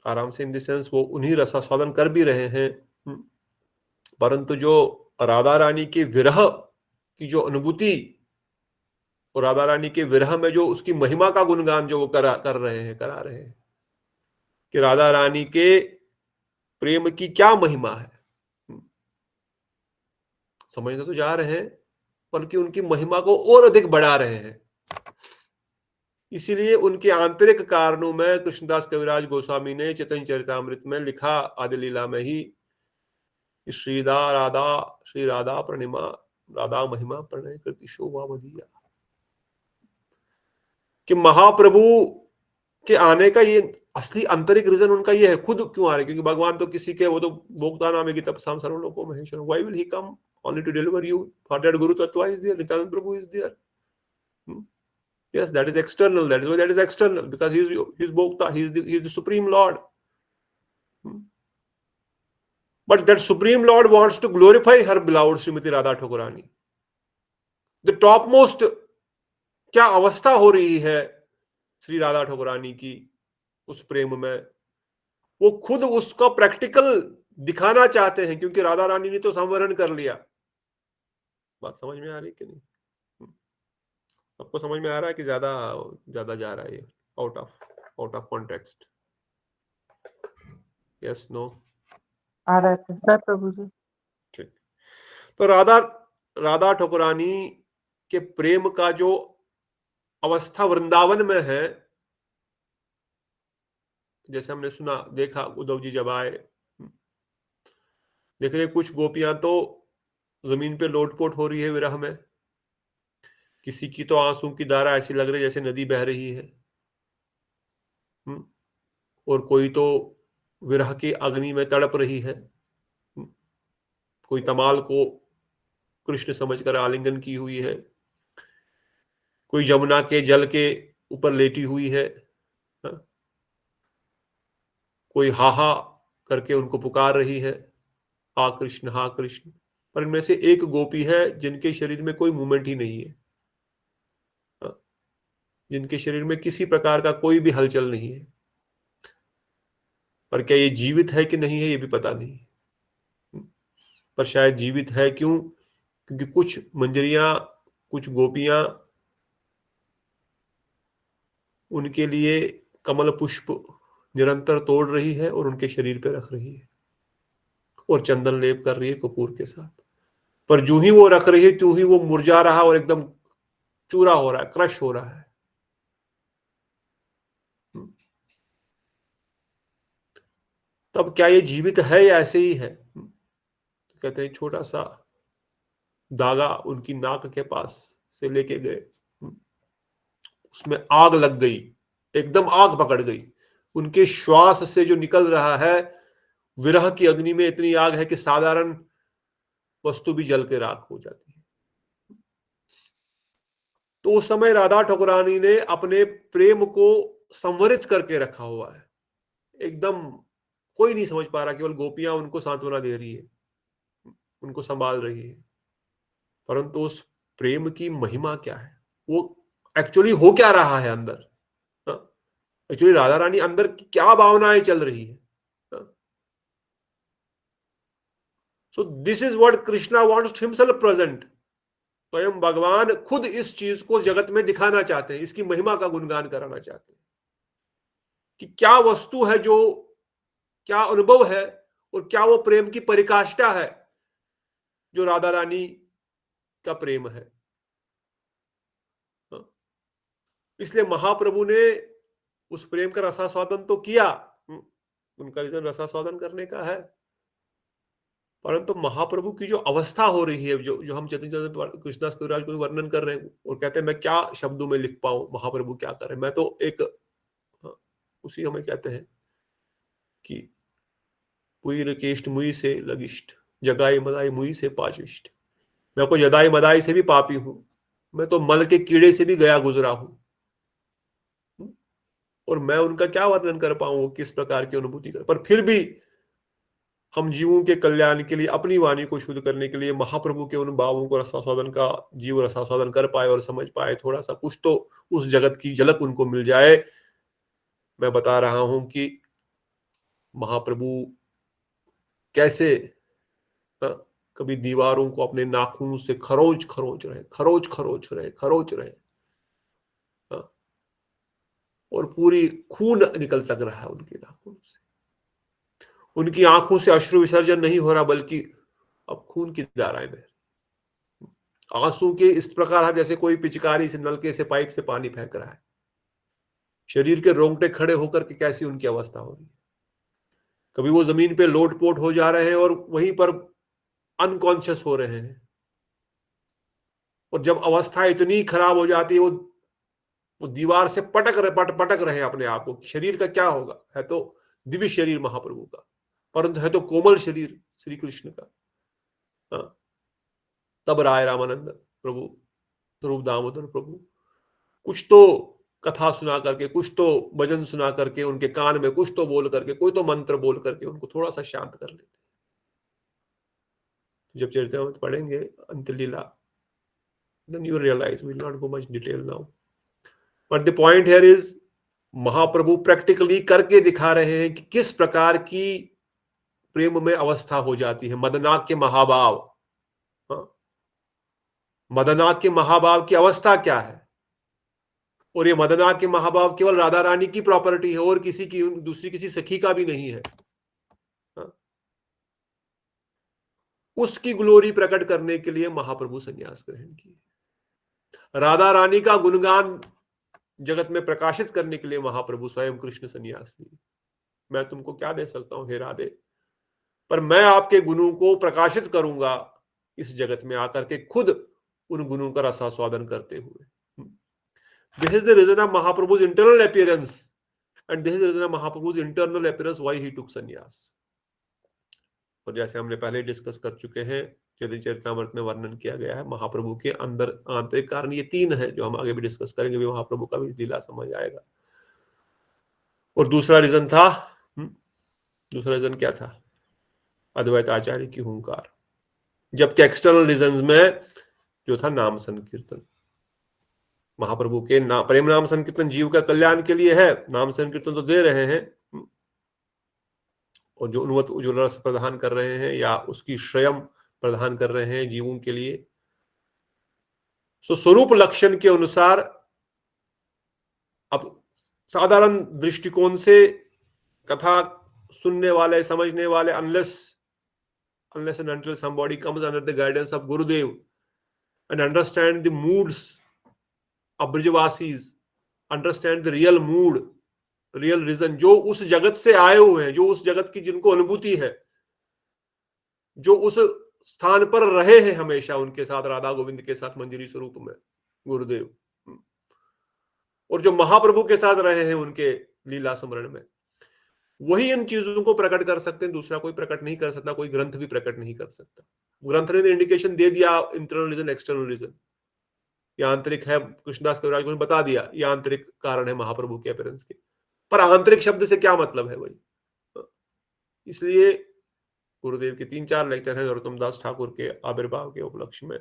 आराम से इन द सेंस वो उन्हीं रसास्वादन कर भी रहे हैं, परंतु जो राधा रानी के विरह की जो अनुभूति और राधा रानी के विरह में जो उसकी महिमा का गुणगान जो वो करा रहे हैं कि राधा रानी के प्रेम की क्या महिमा है, समझते तो जा रहे हैं, बल्कि उनकी महिमा को और अधिक बढ़ा रहे हैं। इसीलिए उनके आंतरिक कारणों में कृष्णदास कविराज गोस्वामी ने चैतन्य चरितामृत में लिखा, आदि लीला में ही, श्री राधा प्रणिमा, राधा महिमा प्रणय कृति शोभा मधिया। कि महाप्रभु के आने का ये असली आंतरिक रीजन उनका ये है, खुद क्यों आ रहे, क्योंकि भगवान तो किसी के, वो तो भोक्ता नाम है तपसाम सर्वलोको महेश्वर, why will he come only to deliver you? For that Guru Tattva is there, Nityananda Prabhu is there. Yes, that is external. That is why that is external, because he is Bhokta, he is the Supreme Lord. But that Supreme Lord wants to glorify her beloved Srimati Radha Thakurani. The topmost क्या अवस्था हो रही है श्री राधा ठाकुरानी की उस प्रेम में, वो खुद उसका प्रैक्टिकल दिखाना चाहते हैं, क्योंकि राधा रानी ने तो संवरण कर लिया। बात समझ में आ रही कि नहीं? आपको समझ में आ रहा है कि ज्यादा ज्यादा जा रहा है ये, out of context? Yes, no? आ रहा है सर प्रभु जी। ठीक। तो राधा ठाकुरानी के प्रेम का जो अवस्था वृंदावन में है, जैसे हमने सुना, देखा, उद्धव जी जब आए, देख रहे कुछ गोपियां तो जमीन पे लोटपोट हो रही है विरह में, किसी की तो आंसू की धारा ऐसी लग रही जैसे नदी बह रही है, और कोई तो विरह की अग्नि में तड़प रही है, कोई तमाल को कृष्ण समझकर आलिंगन की हुई है, कोई यमुना के जल के ऊपर लेटी हुई है, कोई हाहा करके उनको पुकार रही है, हा कृष्ण हा कृष्ण। पर इनमें से एक गोपी है जिनके शरीर में कोई मूवमेंट ही नहीं है, जिनके शरीर में किसी प्रकार का कोई भी हलचल नहीं है। पर क्या ये जीवित है कि नहीं है ये भी पता नहीं, पर शायद जीवित है। क्यों? क्योंकि कुछ मंजरियां, कुछ गोपियां उनके लिए कमल पुष्प निरंतर तोड़ रही है और उनके शरीर पे रख रही है और चंदन लेप कर रही है कपूर के साथ। पर जो ही वो रख रही है त्यों ही वो मुरझा रहा और एकदम चूरा हो रहा है, क्रश हो रहा है। तब क्या ये जीवित है या ऐसे ही है? कहते हैं छोटा सा धागा उनकी नाक के पास से लेके गए, उसमें आग लग गई, एकदम आग पकड़ गई। उनके श्वास से जो निकल रहा है विरह की अग्नि में इतनी आग है कि साधारण वस्तु भी जल के राख हो जाती है। तो उस समय राधा ठाकुरानी ने अपने प्रेम को संवरित करके रखा हुआ है, एकदम कोई नहीं समझ पा रहा, केवल गोपियां उनको सांत्वना दे रही है, उनको संभाल रही है। परंतु उस प्रेम की महिमा क्या है, वो एक्चुअली हो क्या रहा है अंदर, एक्चुअली राधा रानी अंदर क्या भावनाएं चल रही है। So this is what Krishna wants himself present. स्वयं भगवान खुद इस चीज को जगत में दिखाना चाहते हैं, इसकी महिमा का गुणगान कराना चाहते हैं कि क्या वस्तु है, जो क्या अनुभव है और क्या वो प्रेम की परिकाष्ठा है जो राधा रानी का प्रेम है। इसलिए महाप्रभु ने उस प्रेम का रसास्वादन तो किया, उनका रीजन रसास्वादन करने का है, परंतु महाप्रभु की जो अवस्था हो रही है, जो हम चैतन्य कृष्णदास कविराज को वर्णन कर रहे हैं, और कहते हैं मैं क्या शब्दों में लिख पाऊं महाप्रभु क्या कर रहे हैं। मैं तो एक उसी हमें कहते हैं कि पुई रकेष्ट मुई से लगिष्ट, जगाई मदाई मुई से पाचिष्ट। मैं को जदाई मदाई से भी पापी हूं, मैं तो मल के कीड़े से भी गया गुजरा हूं, और मैं उनका क्या वर्णन कर पाऊं, किस प्रकार की अनुभूति कर। पर फिर भी हम जीवों के कल्याण के लिए, अपनी वाणी को शुद्ध करने के लिए महाप्रभु के उन भावों को रसास्वादन का, जीव रसास्वादन कर पाए और समझ पाए, थोड़ा सा कुछ तो उस जगत की झलक उनको मिल जाए। मैं बता रहा हूं कि महाप्रभु कैसे कभी दीवारों को अपने नाखून से खरोच रहे और पूरी खून निकल तक रहा है उनके नाखून से। उनकी आंखों से अश्रु विसर्जन नहीं हो रहा, बल्कि अब खून की धाराएं बह रही। आंसू के इस प्रकार है जैसे कोई पिचकारी से, नलके से, पाइप से पानी फेंक रहा है। शरीर के रोंगटे खड़े होकर के कैसी उनकी अवस्था हो रही है। कभी वो जमीन पे लोटपोट हो जा रहे हैं और वहीं पर अनकॉन्शियस हो रहे हैं, और जब अवस्था इतनी खराब हो जाती है, वो वो दीवार से पटक रहे हैं अपने आप को, शरीर का क्या होगा, है तो दिव्य शरीर महाप्रभु का, परंतु है तो कोमल शरीर श्री कृष्ण का। हाँ। तब राय रामानंद प्रभु, स्वरूप दामोदर प्रभु कुछ तो कथा सुना करके, कुछ तो भजन सुना करके, उनके कान में कुछ तो बोल करके, कोई तो मंत्र बोल करके उनको थोड़ा सा शांत कर लेते। जब चरित्रामृत पढ़ेंगे अंतिम लीला, then you realize, we'll not go much detail now, but the point here is Mahaprabhu practically करके दिखा रहे हैं कि किस प्रकार की प्रेम में अवस्था हो जाती है। मदनाक के महाभाव, मदनाक के महाभाव की अवस्था क्या है, और ये मदनाक के महाभाव केवल राधा रानी की प्रॉपर्टी है और किसी की, दूसरी किसी सखी का भी नहीं है। उसकी ग्लोरी प्रकट करने के लिए महाप्रभु संन्यास ग्रहण किए। राधा रानी का गुणगान जगत में प्रकाशित करने के लिए महाप्रभु स्वयं कृष्ण संन्यास लिए। मैं तुमको क्या दे सकता हूं हे राधे, पर मैं आपके गुणों को प्रकाशित करूंगा इस जगत में आकर के, खुद उन गुणों का रसास्वादन करते हुए। This is the reason of Mahaprabhu's internal appearance, and this is the reason of Mahaprabhu's internal appearance why he took sannyas. और जैसे हमने पहले डिस्कस कर चुके हैं, चैतन्य चरितामृत में वर्णन किया गया है महाप्रभु के अंदर आंतरिक कारण ये तीन है, जो हम आगे भी डिस्कस करेंगे, भी महाप्रभु का भी लीला समझ आएगा। और दूसरा रीजन था, दूसरा रीजन क्या था? अद्वैत आचार्य की हुंकार। जबकि एक्सटर्नल रीजन में जो था नाम संकीर्तन, महाप्रभु के प्रेम नाम संकीर्तन जीव का कल्याण के लिए है, नाम संकीर्तन तो दे रहे हैं, और जो उन्नत उज्ज्वल रस प्रदान कर रहे हैं या उसकी स्वयं प्रदान कर रहे हैं जीवों के लिए। सो स्वरूप लक्षण के अनुसार अब साधारण दृष्टिकोण से कथा सुनने वाले, समझने वाले, unless and until somebody comes under the guidance of Gurudev and understand the moods of Brijavasis, understand the real mood, real reason, जो उस जगत से आए हुए हैं, जो उस जगत की जिनको अनुभूति है, जो उस स्थान पर रहे हैं हमेशा उनके साथ, राधा गोविंद के साथ मंजरी स्वरूप में गुरुदेव, और जो महाप्रभु के साथ रहे हैं उनके लीला स्मरण में, वही इन चीजों को प्रकट कर सकते हैं। दूसरा कोई प्रकट नहीं कर सकता, कोई ग्रंथ भी प्रकट नहीं कर सकता। ग्रंथ ने इंडिकेशन दे दिया, इंटरनल रीजन, एक्सटर्नल रीजन, ये आंतरिक है, कृष्णदास कविराज को बता दिया ये आंतरिक कारण है महाप्रभु के अपीयरेंस के, पर आंतरिक शब्द से क्या मतलब है भाई? इसलिए गुरुदेव के 3-4 लेक्चर हैं नरोत्तम दास ठाकुर के आविर्भाव के उपलक्ष्य में,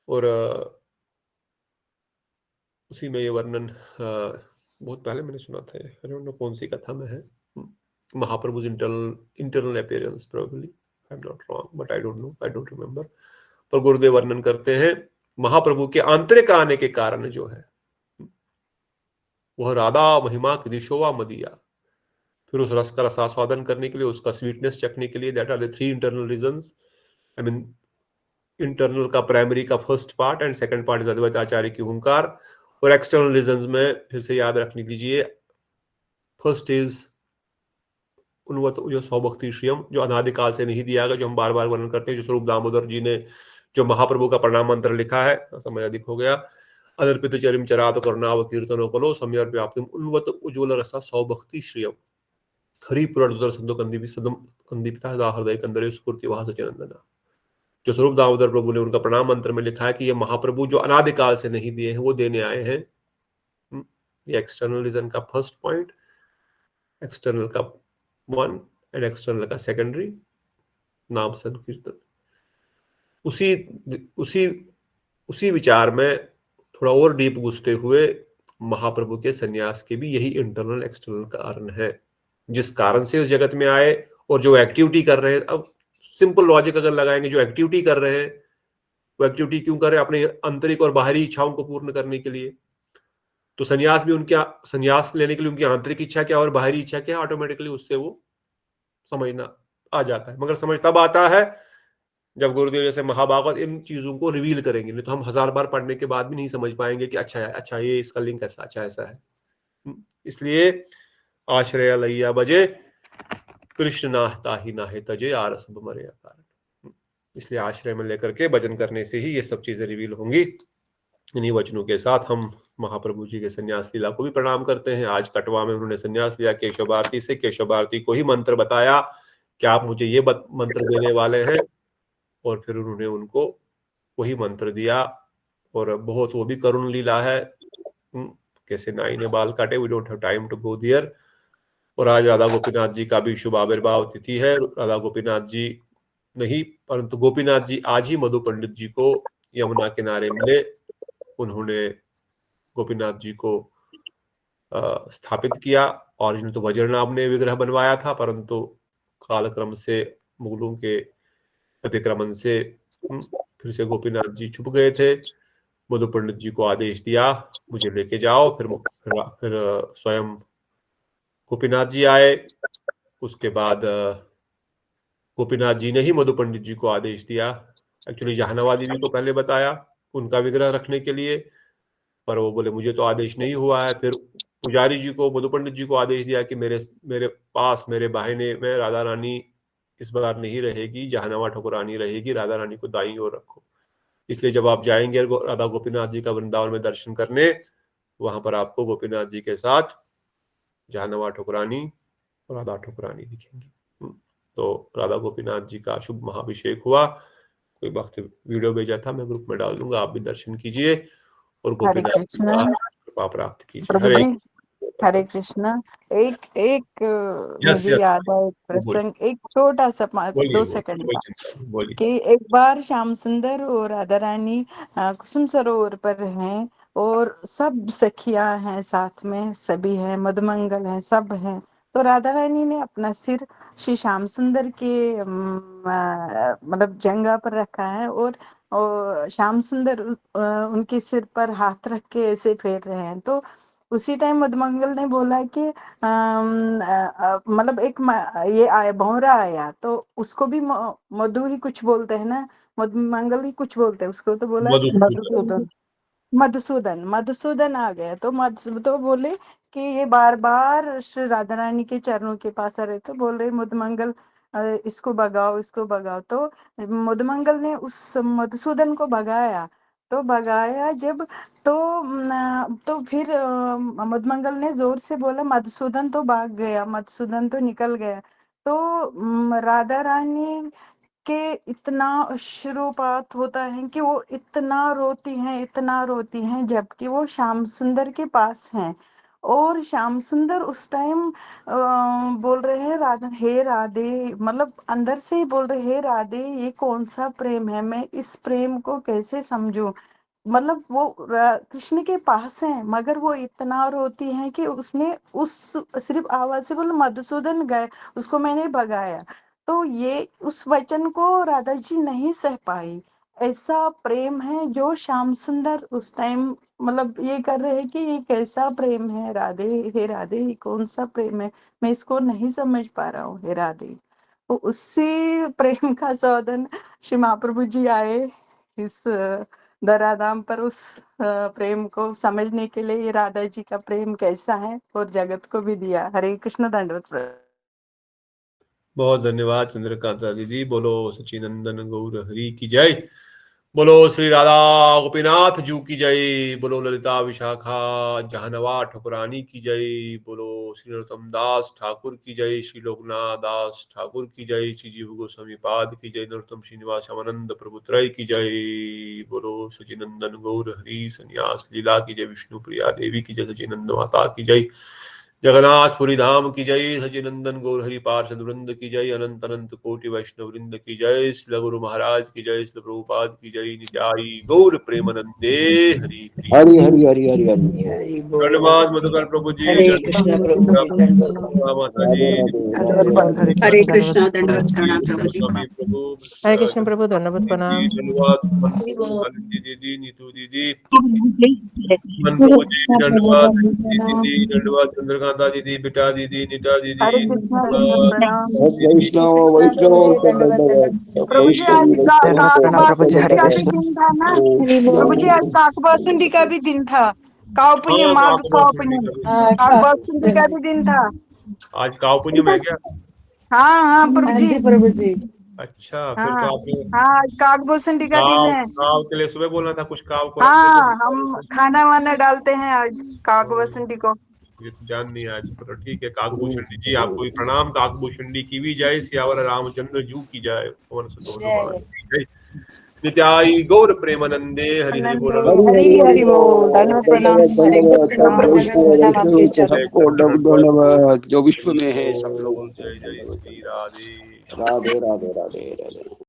और उसी में ये वर्णन बहुत पहले मैंने सुना था, आई डोंट नो कौन सी कथा में है, Mahaprabhu's internal appearance, probably I am not wrong, but I don't know, I don't remember. पर गुरुदेव वर्णन करते हैं महाप्रभु के आंतरिक आने के कारण जो है वह राधा महिमा की दिशोवा मदिया, फिर उस रस का रसास्वादन करने के लिए, उसका स्वीटनेस चखने के लिए, that are the 3 internal reasons. I mean internal का प्राइमरी का first part and second part is Advaita Acharya की हुंकार, और एक्सटर्नल रीजंस में फिर से याद रखने कीजिए, फर्स्ट इज उन्वत जो सौभक्ति श्रियम, जो अनादिकाल से नहीं दिया गया, जो हम बार बार वर्णन करते हैं, जो स्वरूप दामोदर जी ने जो महाप्रभु का प्रणाम मंत्र लिखा है, समय अधिक हो गया, अदर्पित चरिम चरात करुणाव कीर्तनो कलो सम्यर व्याप्तिम उन्वत उज्ज्वल रसा सौभक्ति श्रियम हरि पुरदर संतो कंदीपि सदम कंदीपिता हृदय हृदय कंदरे स्फूर्ति वहा सचिनंदना। जो स्वरूप दामोदर प्रभु ने उनका प्रणाम मंत्र में लिखा है कि ये महाप्रभु जो अनादिकाल से नहीं दिए हैं वो देने आए हैं। ये एक्सटर्नल रीजन का फर्स्ट पॉइंट, एक्सटर्नल का 1 एंड एक्सटर्नल का सेकेंडरी नाम संकीर्तन। उसी विचार में थोड़ा और डीप घुसते हुए महाप्रभु के सन्यास के भी यही इंटरनल एक्सटर्नल कारण है, जिस कारण से उस जगत में आए और जो एक्टिविटी कर रहे हैं। अब सिंपल लॉजिक अगर लगाएंगे, जो एक्टिविटी कर रहे हैं वो एक्टिविटी क्यों कर रहे हैं? अपने आंतरिक और बाहरी इच्छाओं को पूर्ण करने के लिए। तो सन्यास भी उनके, सन्यास लेने के लिए उनकी आंतरिक इच्छा क्या और बाहरी इच्छा क्या, ऑटोमेटिकली उससे वो समझना आ जाता है। मगर समझ तब आता है जब गुरुदेव जैसे महाभागवत इन चीजों को रिवील करेंगे, नहीं तो हम 1000 बार पढ़ने के बाद भी नहीं समझ पाएंगे कि अच्छा है, अच्छा ये इसका लिंक ऐसा, अच्छा ऐसा है। इसलिए आश्रय लैया बजे कृष्ण नाहता ही नाहे तजे आरस मरे कारण, इसलिए आश्रय में लेकर के भजन करने से ही ये सब चीजें रिवील होंगी। इन्हीं वचनों के साथ हम महाप्रभु जी के संन्यास लीला को भी प्रणाम करते हैं। आज कटवा में उन्होंने संन्यास लिया केशव भारती से। केशव भारती को ही मंत्र बताया कि आप मुझे ये मंत्र देने वाले हैं, और फिर उन्होंने उनको वही मंत्र दिया। और बहुत वो भी करुण लीला है, कैसे नाई ने बाल काटे। We don't have time to go there. और आज राधा गोपीनाथ जी का भी शुभ आविर्भाव तिथि है। राधा गोपीनाथ जी नहीं, परंतु गोपीनाथ जी आज ही मधु पंडित जी को यमुना किनारे मिले। उन्होंने गोपीनाथ जी को स्थापित किया, और इन्होंने तो वज्रनाभ ने विग्रह बनवाया था, परंतु कालक्रम से मुगलों के अतिक्रमण से फिर से गोपीनाथ जी छुप गए थे। मधु पंडित जी को आदेश दिया मुझे लेके जाओ। फिर स्वयं गोपीनाथ जी आए। उसके बाद गोपीनाथ जी ने ही मधु पंडित जी को आदेश दिया। एक्चुअली जहानाबादी देवी को पहले बताया उनका विग्रह रखने के लिए, पर वो बोले मुझे तो आदेश नहीं हुआ है। फिर पुजारी जी को, मधु पंडित जी को आदेश दिया कि मेरे पास मेरे बाहिने में राधा रानी इस बार नहीं रहेगी, जहानावा ठकुरानी रहेगी, राधा रानी को दाईं ओर रखो। इसलिए जब आप जाएंगे राधा गोपीनाथ जी का वृंदावन में दर्शन करने, वहां पर आपको गोपीनाथ जी के साथ जहानावा ठकुरानी और राधा ठकुरानी दिखेंगी। तो राधा गोपीनाथ जी का शुभ महाभिषेक हुआ। कोई वक्त वीडियो भेजा था, मैं ग्रुप में डाल दूंगा, आप भी दर्शन कीजिए और गोपीनाथ जी का कृपा प्राप्त कीजिए। हरे कृष्णा। एक मुझे याद है एक प्रसंग, एक छोटा सा 2 सेकंड का, कि एक बार श्याम सुंदर और राधा रानी कुसुम सरोवर पर हैं, और सब सखियां हैं साथ में, सभी हैं, मधुमंगल हैं, सब हैं। तो राधा रानी ने अपना सिर श्री श्याम सुंदर के मतलब जंघा पर रखा है, और श्याम सुंदर उनके सिर पर हाथ रख के ऐसे फेर रहे हैं। तो उसी टाइम मधुमंगल ने बोला कि मतलब ये आया, भौरा आया, तो उसको भी मधु ही कुछ बोलते हैं ना, मधुमंगल ही कुछ बोलते हैं उसको, तो बोला मधुसूदन आ गया। तो बोले कि ये बार बार श्री राधा रानी के चरणों के पास आ रहे, तो बोल रहे मधुमंगल इसको भगाओ, इसको भगाओ। तो मधुमंगल ने उस मधुसूदन को भगाया। जब तो फिर मधुमंगल ने जोर से बोला, मधुसूदन तो भाग गया, मधुसूदन तो निकल गया। तो राधा रानी के इतना अश्रुपात होता है कि वो इतना रोती हैं, जबकि वो श्याम सुंदर के पास हैं। और श्याम सुंदर उस टाइम बोल रहे हैं, राधा हे राधे, मतलब अंदर से ही बोल रहे, हे राधे, ये कौन सा प्रेम है, मैं इस प्रेम को कैसे समझूं। मतलब वो कृष्ण के पास है, मगर वो इतना रोती है कि उसने उस सिर्फ आवाज से बोला, मधुसूदन गए, उसको मैंने भगाया। तो ये उस वचन को राधा जी नहीं सह पाई। ऐसा प्रेम है जो श्याम सुंदर उस टाइम मतलब ये कर रहे हैं कि ये कैसा प्रेम है, राधे हे राधे, ये कौन सा प्रेम है, मैं इसको नहीं समझ पा रहा हूँ, हे राधे। तो उसी प्रेम का सौदन श्री महाप्रभु जी आए इस धराधाम पर, उस प्रेम को समझने के लिए, ये राधा जी का प्रेम कैसा है, और जगत को भी दिया। हरे कृष्ण, दंडवत प्रणाम। बहुत धन्यवाद चंद्रकांता दीदी। बोलो सचिनंदन गौर हरि की जय। बोलो श्री राधा गोपीनाथ जू की जय। बोलो ललिता विशाखा जहानवा ठकुरानी की जय। बोलो श्री नरोत्तम दास ठाकुर की जय। श्री लोकनाथ दास ठाकुर की जय। श्री जीव गोस्वामी पाद की जय। नरोत्तम श्रीनिवास आनंद प्रभु त्रय की जय। बोलो सचिनंदन गौर हरि संन्यास लीला की जय। विष्णु प्रिया देवी की जय। सचिनंद माता की जय। जगन्नाथपुरी धाम की जय। सचिनंदन गौर हरि पार्षद वृंद की जय। अनंत अनंत कोटि वैष्णव वृंद की जय। श्री गुरु महाराज की जय। श्री प्रभुपाद की जय। नित्याई गौर प्रेमानंदे हरि हरि हरि हरि हरि हरि धन्यवाद मधुकर प्रभु जी। हरे कृष्णा प्रभु जी, माता जी। हरे कृष्णा, दंडवत प्रणाम प्रभु जी। स्वामी प्रभु। हरे कृष्ण प्रभु, धन्यवाद प्रणाम। धन्यवाद सुमन दीदी, नीतू दीदी, मन प्रभु जी धन्यवाद। दीदी धन्यवाद। चंद्रकांता दीदी, बेटा दीदी, नीता दीदी, हरे कृष्णा, दंडवत प्रणाम। वैष्णव प्रभु जी आज धन्यवाद प्रणाम प्रभु जी। हरे का भी कृष्ण। दिन था ना प्रभु जी, आज काकबासुंदी का भी दिन था। काव पुण्य, माघ काव पुण्य, काकबासुंदी का भी दिन था। आज काव पुण्यम है क्या? हाँ प्रभु जी। अच्छा, फिर तो हाँ आपने हाँ, आज काकभूषणी का दिन काव है। काव के लिए सुबह बोलना था, कुछ काव को रखने हाँ, को हम खाना वाना डालते हैं आज काकभूषणी को। ये तो जान नहीं आज, चलो ठीक है। काकभूषणी जी आपको भी प्रणाम। काकभूषणी की भी जय, सियावर रामचंद्र जू की जय, पवन सुत हनुमान की जय। नित्याई गौर प्रेमानंदे, हरि हरि बोल। हरि हरि हरि हरि हरि बोल, दंडवत प्रणाम, हरे दंडवत कृष्ण सब प्रभु, वैष्णव प्रणाम आपके वैष्णव चरण। सबको दंडवत, जो विश्व में है सब लोगों को जय जय दंडवत। श्री राधे। राधे राधे राधे राधे।